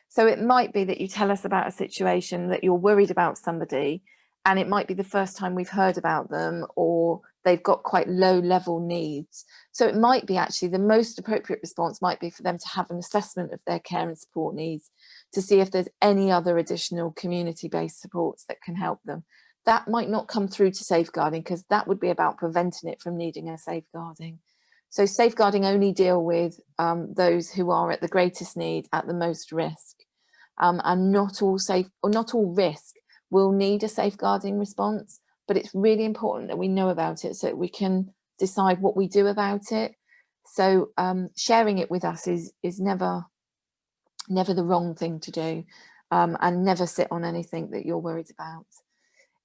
So it might be that you tell us about a situation that you're worried about somebody, and it might be the first time we've heard about them, or they've got quite low level needs. So it might be actually the most appropriate response might be for them to have an assessment of their care and support needs, to see if there's any other additional community-based supports that can help them. That might not come through to safeguarding, because that would be about preventing it from needing a safeguarding. So safeguarding only deal with those who are at the greatest need, at the most risk, and not all risk will need a safeguarding response, but it's really important that we know about it so that we can decide what we do about it. So sharing it with us is never the wrong thing to do, and never sit on anything that you're worried about.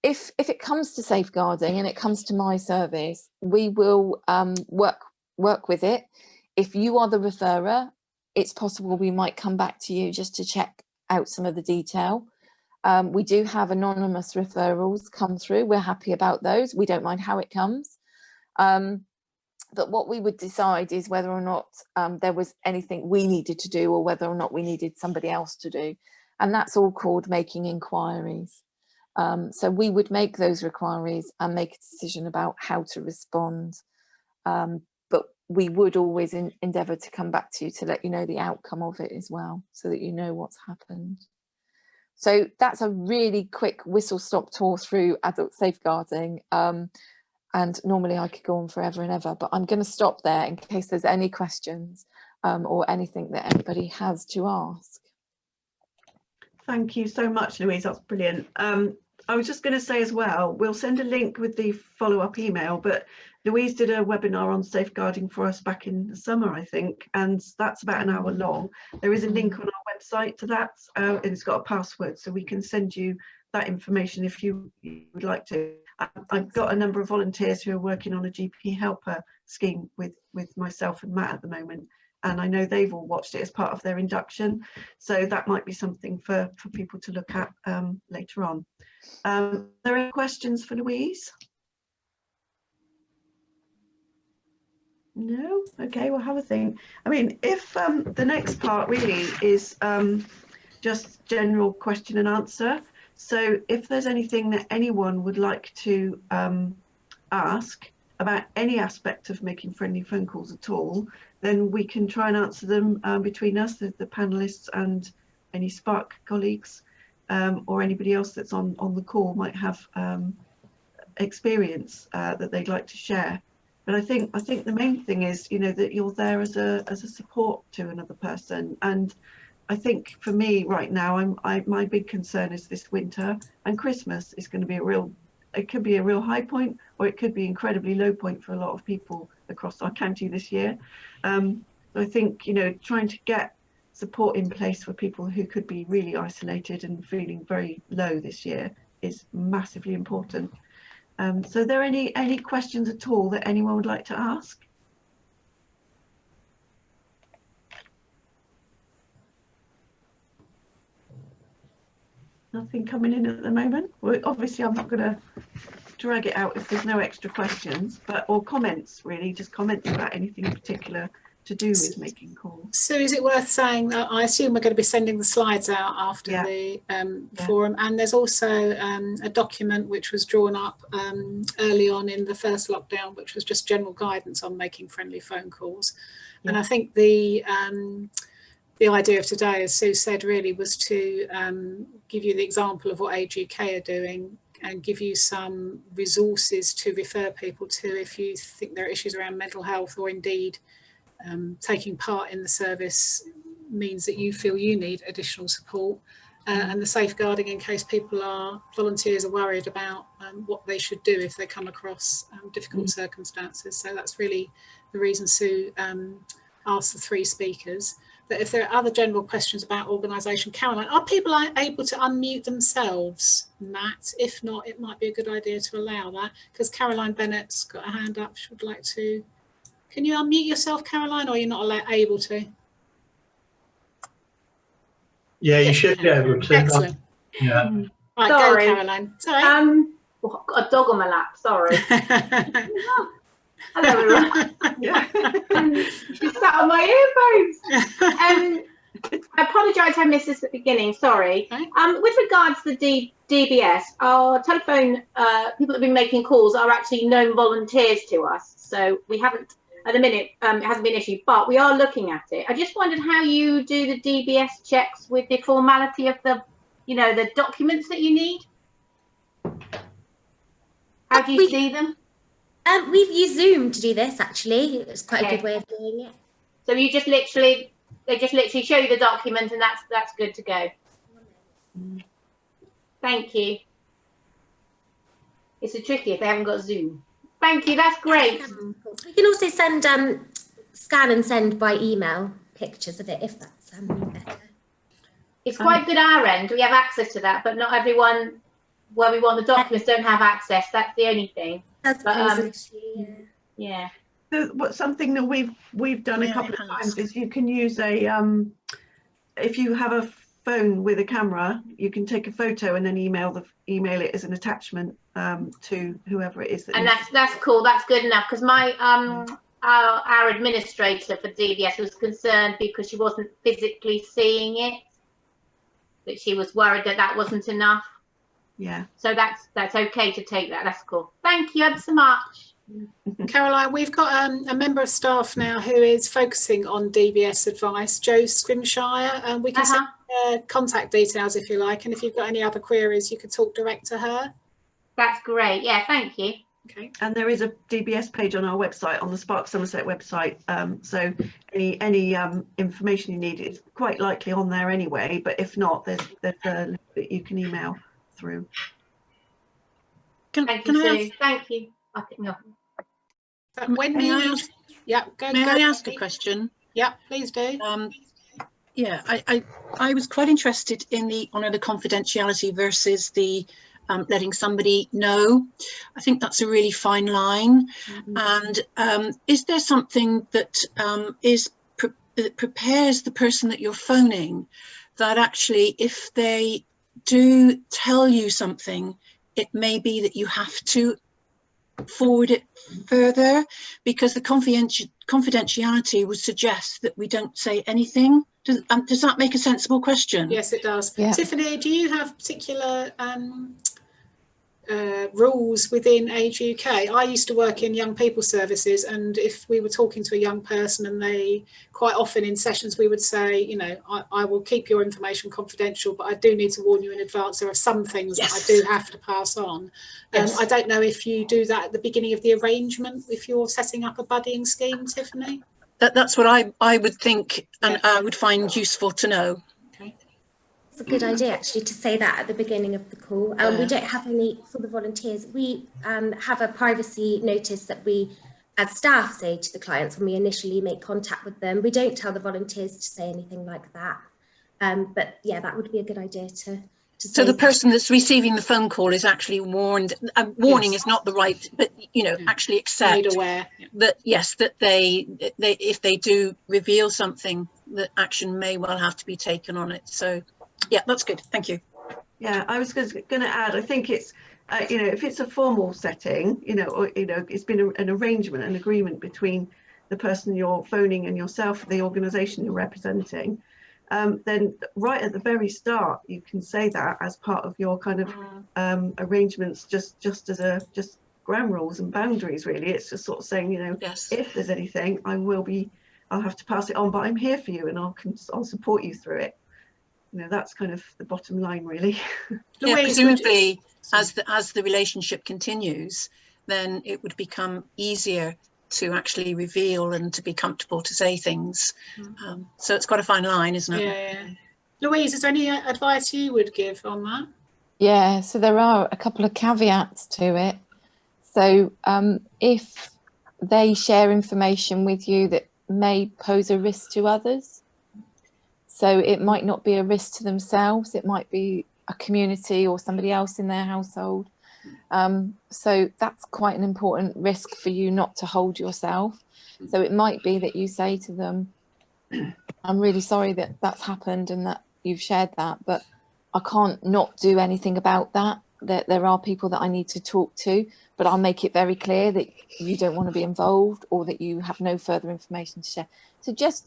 If it comes to safeguarding and it comes to my service, we will work with it. If you are the referrer, it's possible we might come back to you just to check out some of the detail. We do have anonymous referrals come through. We're happy about those. We don't mind how it comes. But what we would decide is whether or not there was anything we needed to do, or whether or not we needed somebody else to do. And that's all called making inquiries. So we would make those inquiries and make a decision about how to respond. But we would always endeavour to come back to you to let you know the outcome of it as well, so that you know what's happened. So that's a really quick whistle-stop tour through adult safeguarding. And normally I could go on forever and ever, but I'm going to stop there in case there's any questions or anything that anybody has to ask. Thank you so much, Louise. That's brilliant. I was just going to say as well, we'll send a link with the follow-up email, but Louise did a webinar on safeguarding for us back in the summer, I think, and that's about an hour long. There is a link on our website to that, and it's got a password, so we can send you that information if you would like to. I've got a number of volunteers who are working on a GP helper scheme with myself and Matt at the moment, and I know they've all watched it as part of their induction, so that might be something for people to look at later on. Are there any questions for Louise? No? Okay, we'll have a think. I mean, if the next part really is just general question and answer, so if there's anything that anyone would like to ask about any aspect of making friendly phone calls at all, then we can try and answer them between us, the panelists, and any Spark colleagues, or anybody else that's on the call might have experience that they'd like to share. But I think the main thing is, you know, that you're there as a support to another person. And I think for me right now, my big concern is this winter, and Christmas is going to be it could be a real high point, or it could be incredibly low point for a lot of people across our county this year. I think, you know, trying to get support in place for people who could be really isolated and feeling very low this year is massively important. So are there any questions at all that anyone would like to ask? Nothing coming in at the moment. Well, obviously I'm not going to drag it out if there's no extra questions, or comments, really, just comments about anything in particular to do with making calls. So is it worth saying that I assume we're going to be sending the slides out after the forum, and there's also a document which was drawn up early on in the first lockdown, which was just general guidance on making friendly phone calls. And I think the idea of today, as Sue said, really was to give you the example of what Age UK are doing and give you some resources to refer people to if you think there are issues around mental health, or indeed taking part in the service means that you feel you need additional support, and the safeguarding in case volunteers are worried about what they should do if they come across difficult circumstances. So that's really the reason Sue asked the three speakers. But if there are other general questions about organisation, Caroline, are people able to unmute themselves, Matt? If not, it might be a good idea to allow that, because Caroline Bennett's got a hand up. She would like to. Can you unmute yourself, Caroline, or are you not able to? Yeah, you should be able to. Excellent. Yeah. Right, sorry. go, Caroline. Sorry. Well, I've got a dog on my lap. Sorry. Hello, everyone. Yeah. She sat on my earphones. I apologise I missed this at the beginning, sorry. Okay. With regards to the DBS, our telephone people that have been making calls are actually known volunteers to us. So we haven't, at the minute, it hasn't been issued, but we are looking at it. I just wondered how you do the DBS checks with the formality of the, you know, the documents that you need. How do you see them? We've used Zoom to do this, actually. It's quite a good way of doing it. So you just literally, they just literally show you the document and that's good to go. Thank you. It's a tricky if they haven't got Zoom. Thank you, that's great. We can also send, scan and send by email pictures of it, if that's better. It's quite good our end. We have access to that, but not everyone where we want the documents don't have access. That's the only thing. That's yeah. So something that we've done a couple of times is you can use a if you have a phone with a camera, you can take a photo and then email it as an attachment to whoever it is. And that's cool. That's good enough, because my our administrator for DBS was concerned because she wasn't physically seeing it, that she was worried that wasn't enough. Yeah. So that's okay to take that. That's cool. Thank you ever so much. Caroline, we've got a member of staff now who is focusing on DBS advice, Jo Scrimshire, and we can send contact details if you like, and if you've got any other queries you could talk direct to her. That's great. Yeah, thank you. Okay. And there is a DBS page on our website, on the Spark Somerset website, so any information you need is quite likely on there anyway, but if not, there's a link that you can email through. Thank you. Thank you. No. Wendy, yeah, May I ask a question? Yeah, please do. Yeah, I was quite interested in the confidentiality versus the letting somebody know. I think that's a really fine line. And is there something that that prepares the person that you're phoning, that actually if they do tell you something, it may be that you have to forward it further, because the confidentiality would suggest that we don't say anything. Does that make a sensible question? Yes, it does. Yeah. Tiffany, do you have particular rules within Age UK? I used to work in young people services, and if we were talking to a young person, and they quite often in sessions we would say, you know, I will keep your information confidential, but I do need to warn you in advance, there are some things that I do have to pass on. I don't know if you do that at the beginning of the arrangement if you're setting up a buddying scheme, Tiffany? That's what I would think, and I would find useful to know. It's a good idea, actually, to say that at the beginning of the call. We don't have any for the volunteers. We have a privacy notice that we, as staff, say to the clients when we initially make contact with them. We don't tell the volunteers to say anything like that. But yeah, that would be a good idea to say. So the person that's receiving the phone call is actually warned. Warning is not the right, but you know, actually accept made aware that yes, that they if they do reveal something, that action may well have to be taken on it. So. Yeah, that's good. Thank you. Yeah, I was going to add, I think it's, you know, if it's a formal setting, you know, or, you know, it's been an arrangement, an agreement between the person you're phoning and yourself, the organisation you're representing, then right at the very start, you can say that as part of your kind of arrangements, just ground rules and boundaries, really. It's just sort of saying, you know, if there's anything, I'll have to pass it on, but I'm here for you and I'll support you through it. You know, that's kind of the bottom line, really. Yeah, presumably, as the relationship continues, then it would become easier to actually reveal and to be comfortable to say things. So it's quite a fine line, isn't it? Yeah. Louise, is there any advice you would give on that? Yeah, so there are a couple of caveats to it. So if they share information with you that may pose a risk to others, so it might not be a risk to themselves, it might be a community or somebody else in their household. So that's quite an important risk for you not to hold yourself. So it might be that you say to them, I'm really sorry that that's happened and that you've shared that, but I can't not do anything about that. That there are people that I need to talk to, but I'll make it very clear that you don't want to be involved or that you have no further information to share. So just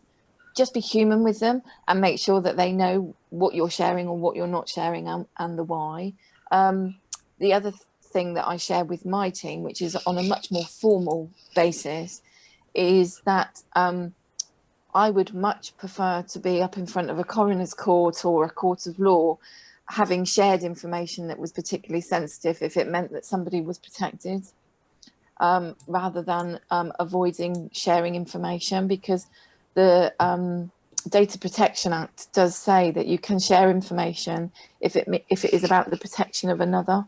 just be human with them and make sure that they know what you're sharing or what you're not sharing, and the why. The other thing that I share with my team, which is on a much more formal basis, is that I would much prefer to be up in front of a coroner's court or a court of law having shared information that was particularly sensitive if it meant that somebody was protected, rather than avoiding sharing information, because the Data Protection Act does say that you can share information if it is about the protection of another.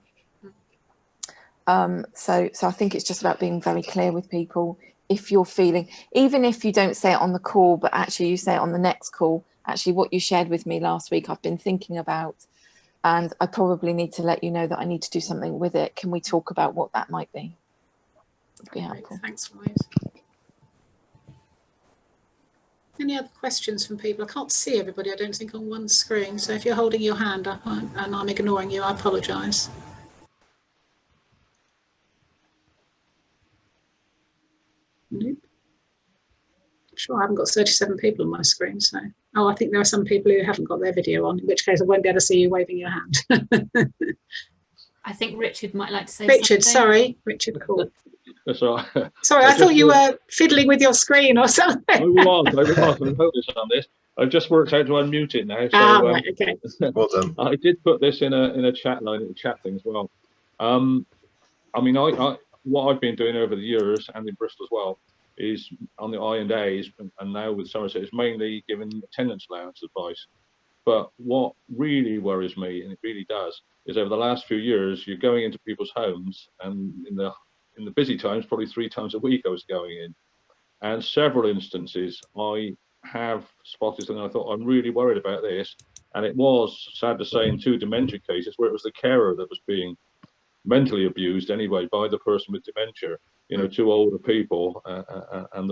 So I think it's just about being very clear with people. If you're feeling, even if you don't say it on the call, but actually you say it on the next call, actually what you shared with me last week, I've been thinking about, and I probably need to let you know that I need to do something with it. Can we talk about what that might be? Would be helpful. Thanks, Louise. Any other questions from people? I can't see everybody, I don't think, on one screen. So if you're holding your hand up and I'm ignoring you, I apologise. Nope. Sure, I haven't got 37 people on my screen, so. Oh, I think there are some people who haven't got their video on, in which case I won't be able to see you waving your hand. I think Richard might like to say Richard, something. sorry, Richard called. That's all right. Sorry, I thought you were fiddling with your screen or something. I focus on this. I've just worked out to unmute it now. So, right, okay. Well done. I did put this in a chat line, in the chat thing as well. I mean, what I've been doing over the years, and in Bristol as well, is on the I&As, and now with Somerset, is mainly giving attendance allowance advice. But what really worries me, and it really does, is over the last few years, you're going into people's homes, and in the busy times, probably 3 times a week I was going in, and several instances I have spotted something. I thought, I'm really worried about this, and it was sad to say in 2 dementia cases where it was the carer that was being mentally abused anyway by the person with dementia. You know, 2 older people, and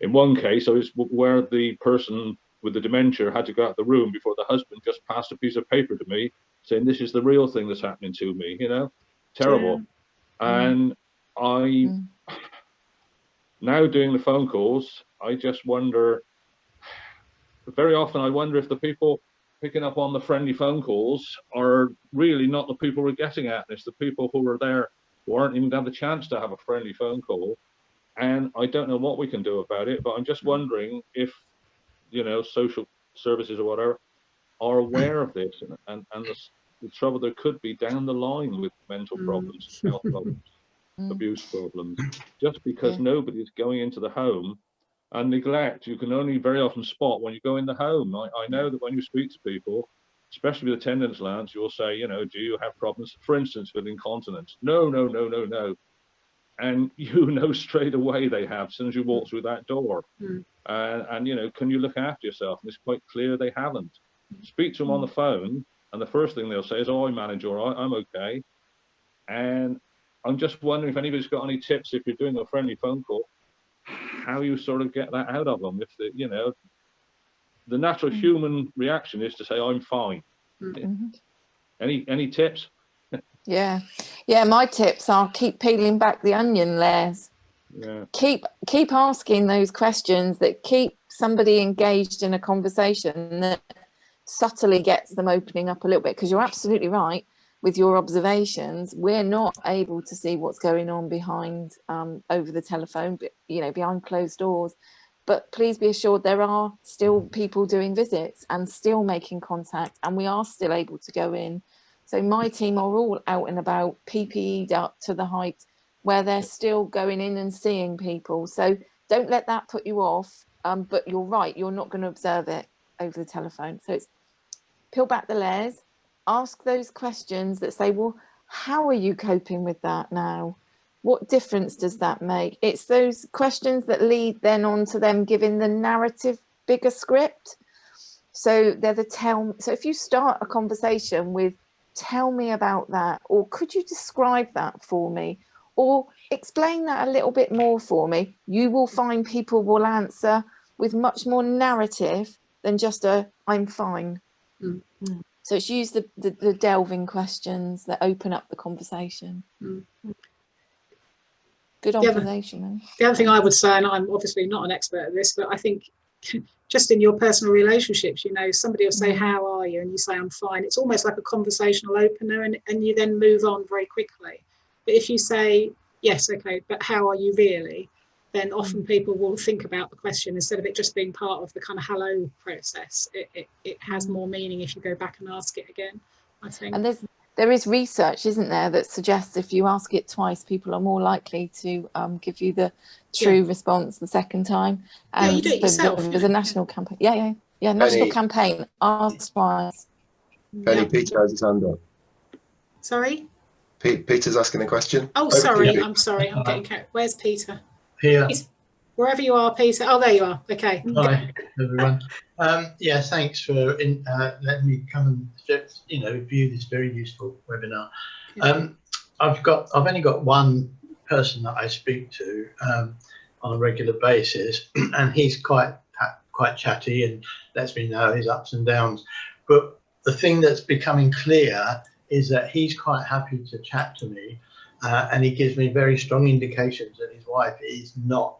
in one case I was where the person with the dementia had to go out the room before the husband just passed a piece of paper to me saying, this is the real thing that's happening to me, you know, terrible. Yeah. And I now doing the phone calls, I just wonder, very often I wonder if the people picking up on the friendly phone calls are really not the people we're getting at. It's the people who are there who aren't even had the chance to have a friendly phone call. And I don't know what we can do about it, but I'm just wondering if, you know, social services or whatever are aware of this, and the trouble there could be down the line with mental problems, health problems, abuse problems, just because nobody's going into the home. And neglect, you can only very often spot when you go in the home. I know that when you speak to people, especially with attendance allowance, you'll say, you know, do you have problems, for instance, with incontinence? No. And you know straight away they have as soon as you walk through that door. And you know, can you look after yourself? And it's quite clear they haven't. Speak to them on the phone, and the first thing they'll say is, oh, I manage all right, I'm okay. And I'm just wondering if anybody's got any tips, if you're doing a friendly phone call, how you sort of get that out of them. If the, you know, the natural human reaction is to say, I'm fine. Any tips? Yeah, my tips are keep peeling back the onion layers. Keep asking those questions that keep somebody engaged in a conversation that subtly gets them opening up a little bit, because you're absolutely right with your observations. We're not able to see what's going on behind over the telephone, you know, behind closed doors. But please be assured there are still people doing visits and still making contact, and we are still able to go in. So my team are all out and about, PPE'd up to the height, where they're still going in and seeing people. So don't let that put you off. But you're right, you're not going to observe it over the telephone. So it's peel back the layers, ask those questions that say, well, how are you coping with that now? What difference does that make? It's those questions that lead then on to them giving the narrative bigger script. So they're the so if you start a conversation with, tell me about that, or could you describe that for me, or explain that a little bit more for me, you will find people will answer with much more narrative than just a I'm fine. So it's use the delving questions that open up the conversation. Good observation. The other thing I would say, and I'm obviously not an expert at this, but I think just in your personal relationships, you know, somebody will say, how are you? And you say, I'm fine. It's almost like a conversational opener, and you then move on very quickly. But if you say, yes, okay, but how are you really? Then often people will think about the question instead of it just being part of the kind of hello process. It has more meaning if you go back and ask it again, I think. And there is research, isn't there, that suggests if you ask it twice, people are more likely to give you the true response the second time. And you do it yourself. There was a national campaign. National campaign. Ask twice. Penny, Peter has his hand up. Sorry? Peter's asking a question. Oh, sorry. I'm sorry. I'm getting carried. Where's Peter? Here. Wherever you are, Peter. Oh, there you are. Okay. Hi, everyone. Yeah, thanks for letting me come and view this very useful webinar. I've only got one person that I speak to on a regular basis, and he's quite chatty and lets me know his ups and downs. But the thing that's becoming clear is that he's quite happy to chat to me, and he gives me very strong indications that his wife is not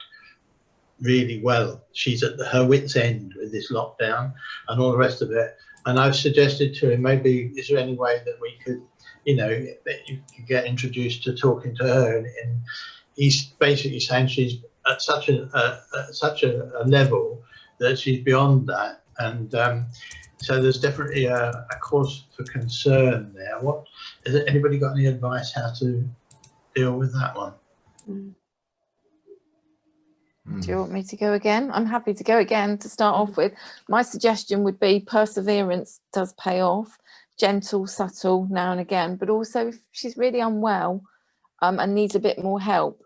really well. She's at her wit's end with this lockdown and all the rest of it. And I've suggested to him, maybe is there any way that we could, that you could get introduced to talking to her? And he's basically saying she's at such a level that she's beyond that. And so there's definitely a cause for concern there. Anybody got any advice how to deal with that one? Do you want me to go again? I'm happy to go again to start off with. My suggestion would be perseverance does pay off, gentle, subtle now and again, but also if she's really unwell and needs a bit more help,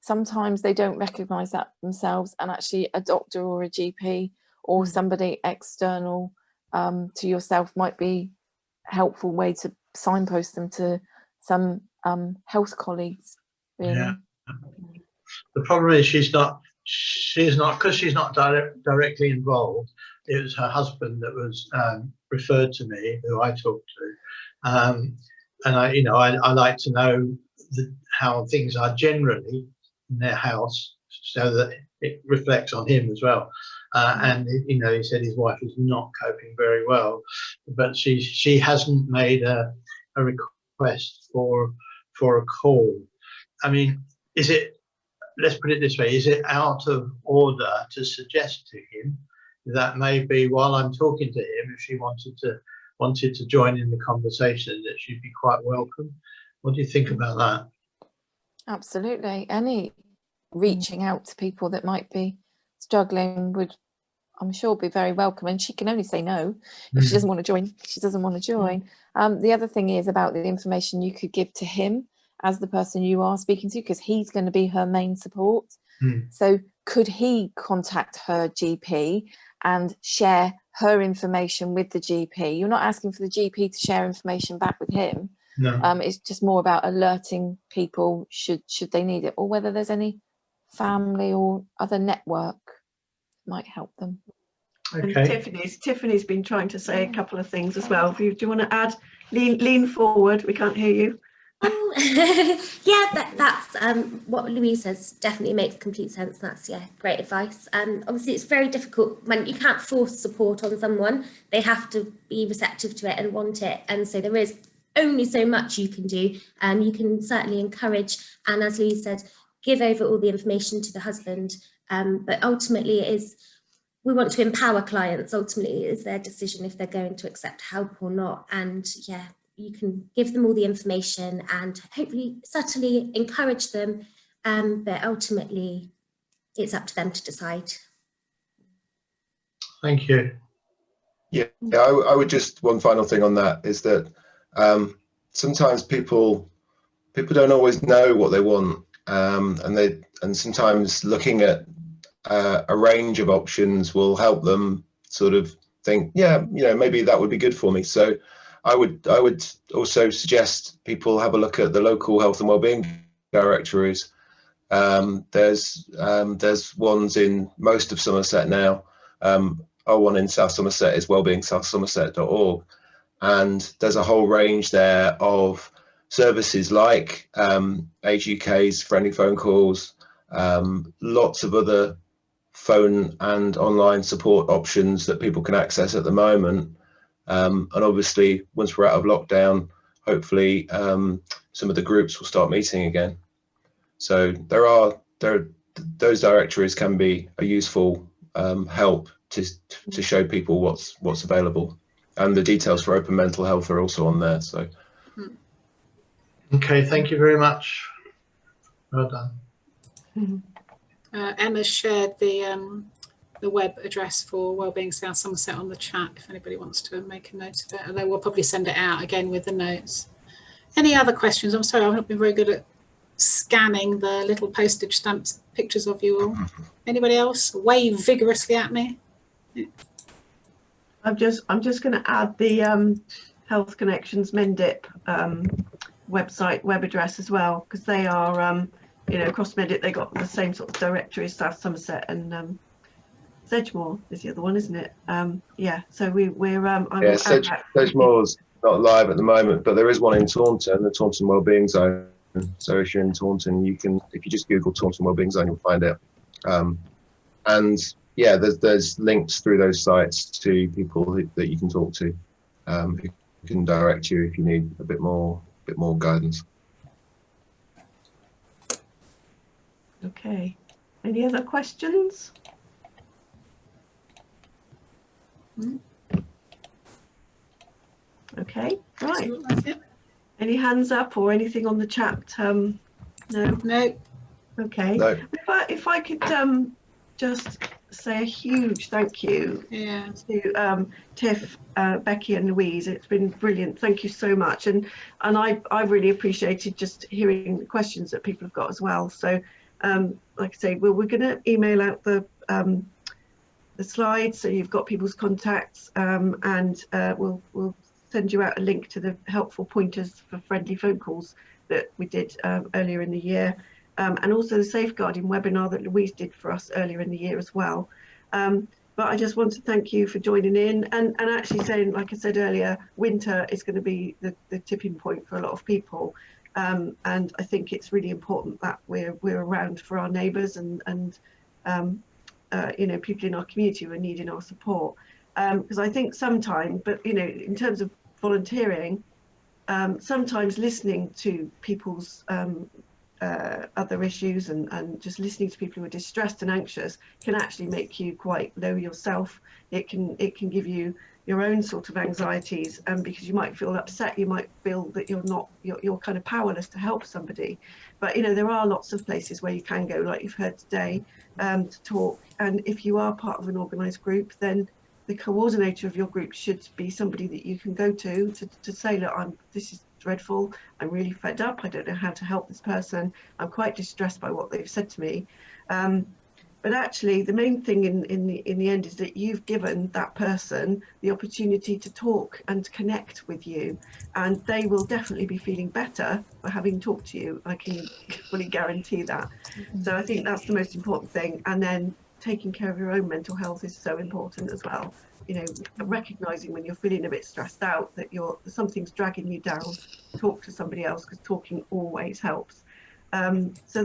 sometimes they don't recognise that themselves, and actually a doctor or a GP or somebody external to yourself might be a helpful way to signpost them to some health colleagues, really. Yeah. The problem is she's not because she's not directly involved. It was her husband that was referred to me, who I talked to, and I like to know how things are generally in their house, so that it reflects on him as well. And he said his wife is not coping very well, but she hasn't made a request for a call. I mean, let's put it this way, is it out of order to suggest to him that maybe while I'm talking to him, if she wanted to join in the conversation, that she'd be quite welcome? What do you think about that? Absolutely. Any reaching out to people that might be struggling would, I'm sure, be very welcome. And she can only say no if she doesn't want to join. She doesn't want to join. The other thing is about the information you could give to him as the person you are speaking to, because he's going to be her main support. So could he contact her GP and share her information with the GP? You're not asking for the GP to share information back with him. No. It's just more about alerting people should they need it, or whether there's any family or other network that might help them. Okay. And Tiffany's been trying to say a couple of things as well. Do you want to add? Lean forward. We can't hear you. Yeah, that's what Louise says definitely makes complete sense. That's great advice. Obviously it's very difficult when you can't force support on someone. They have to be receptive to it and want it, and so there is only so much you can do. You can certainly encourage, and as Louise said, give over all the information to the husband, but ultimately we want to empower clients. Ultimately it is their decision if they're going to accept help or not, and you can give them all the information and hopefully subtly encourage them, but ultimately it's up to them to decide. Thank you. Yeah, I would just, one final thing on that is that sometimes people don't always know what they want, and sometimes looking at a range of options will help them sort of think, maybe that would be good for me. So I would also suggest people have a look at the local health and wellbeing directories. There's ones in most of Somerset now. Our one in South Somerset is wellbeingsouthsomerset.org, and there's a whole range there of services like Age UK's friendly phone calls, lots of other phone and online support options that people can access at the moment. And obviously, once we're out of lockdown, hopefully some of the groups will start meeting again. So those directories can be a useful help to show people what's available, and the details for open mental health are also on there. So okay, thank you very much. Well done. Emma shared the web address for Wellbeing South Somerset on the chat if anybody wants to make a note of it, and then we'll probably send it out again with the notes. Any other questions? I'm sorry, I've not been very good at scanning the little postage stamps pictures of you all. Anybody else? Wave vigorously at me. I'm just going to add the Health Connections Mendip website web address as well, because they are across Mendip they got the same sort of directory as South Somerset, and Sedgemoor is the other one, isn't it? Yeah, so we're Sedgemoor's not live at the moment, but there is one in Taunton, the Taunton Wellbeing Zone. So if you're in Taunton, you can, if you just Google Taunton Wellbeing Zone, you'll find it. And yeah, there's links through those sites to people that you can talk to, who can direct you if you need a bit more guidance. Okay. Any other questions? Okay, right. Any hands up or anything on the chat? No. No. Okay. No. If I could just say a huge thank you to Tiff, Becky and Louise. It's been brilliant. Thank you so much. And I've really appreciated just hearing the questions that people have got as well. So like I say, we're going to email out the slides so you've got people's contacts, and we'll send you out a link to the helpful pointers for friendly phone calls that we did earlier in the year. And also the safeguarding webinar that Louise did for us earlier in the year as well. But I just want to thank you for joining in and actually saying, like I said earlier, winter is going to be the tipping point for a lot of people. And I think it's really important that we're around for our neighbours and people in our community who are needing our support. Because I think sometimes, but in terms of volunteering, sometimes listening to people's other issues and just listening to people who are distressed and anxious can actually make you quite low yourself. It can give you your own sort of anxieties, because you might feel upset, you might feel that you're kind of powerless to help somebody. But there are lots of places where you can go, like you've heard today, to talk. And if you are part of an organised group, then the coordinator of your group should be somebody that you can go to say, look, this is dreadful, I'm really fed up, I don't know how to help this person, I'm quite distressed by what they've said to me. But actually the main thing in the end is that you've given that person the opportunity to talk and to connect with you, and they will definitely be feeling better for having talked to you. I can fully guarantee that. So I think that's the most important thing. And then taking care of your own mental health is so important as well. Recognizing when you're feeling a bit stressed out that something's dragging you down, talk to somebody else, because talking always helps. So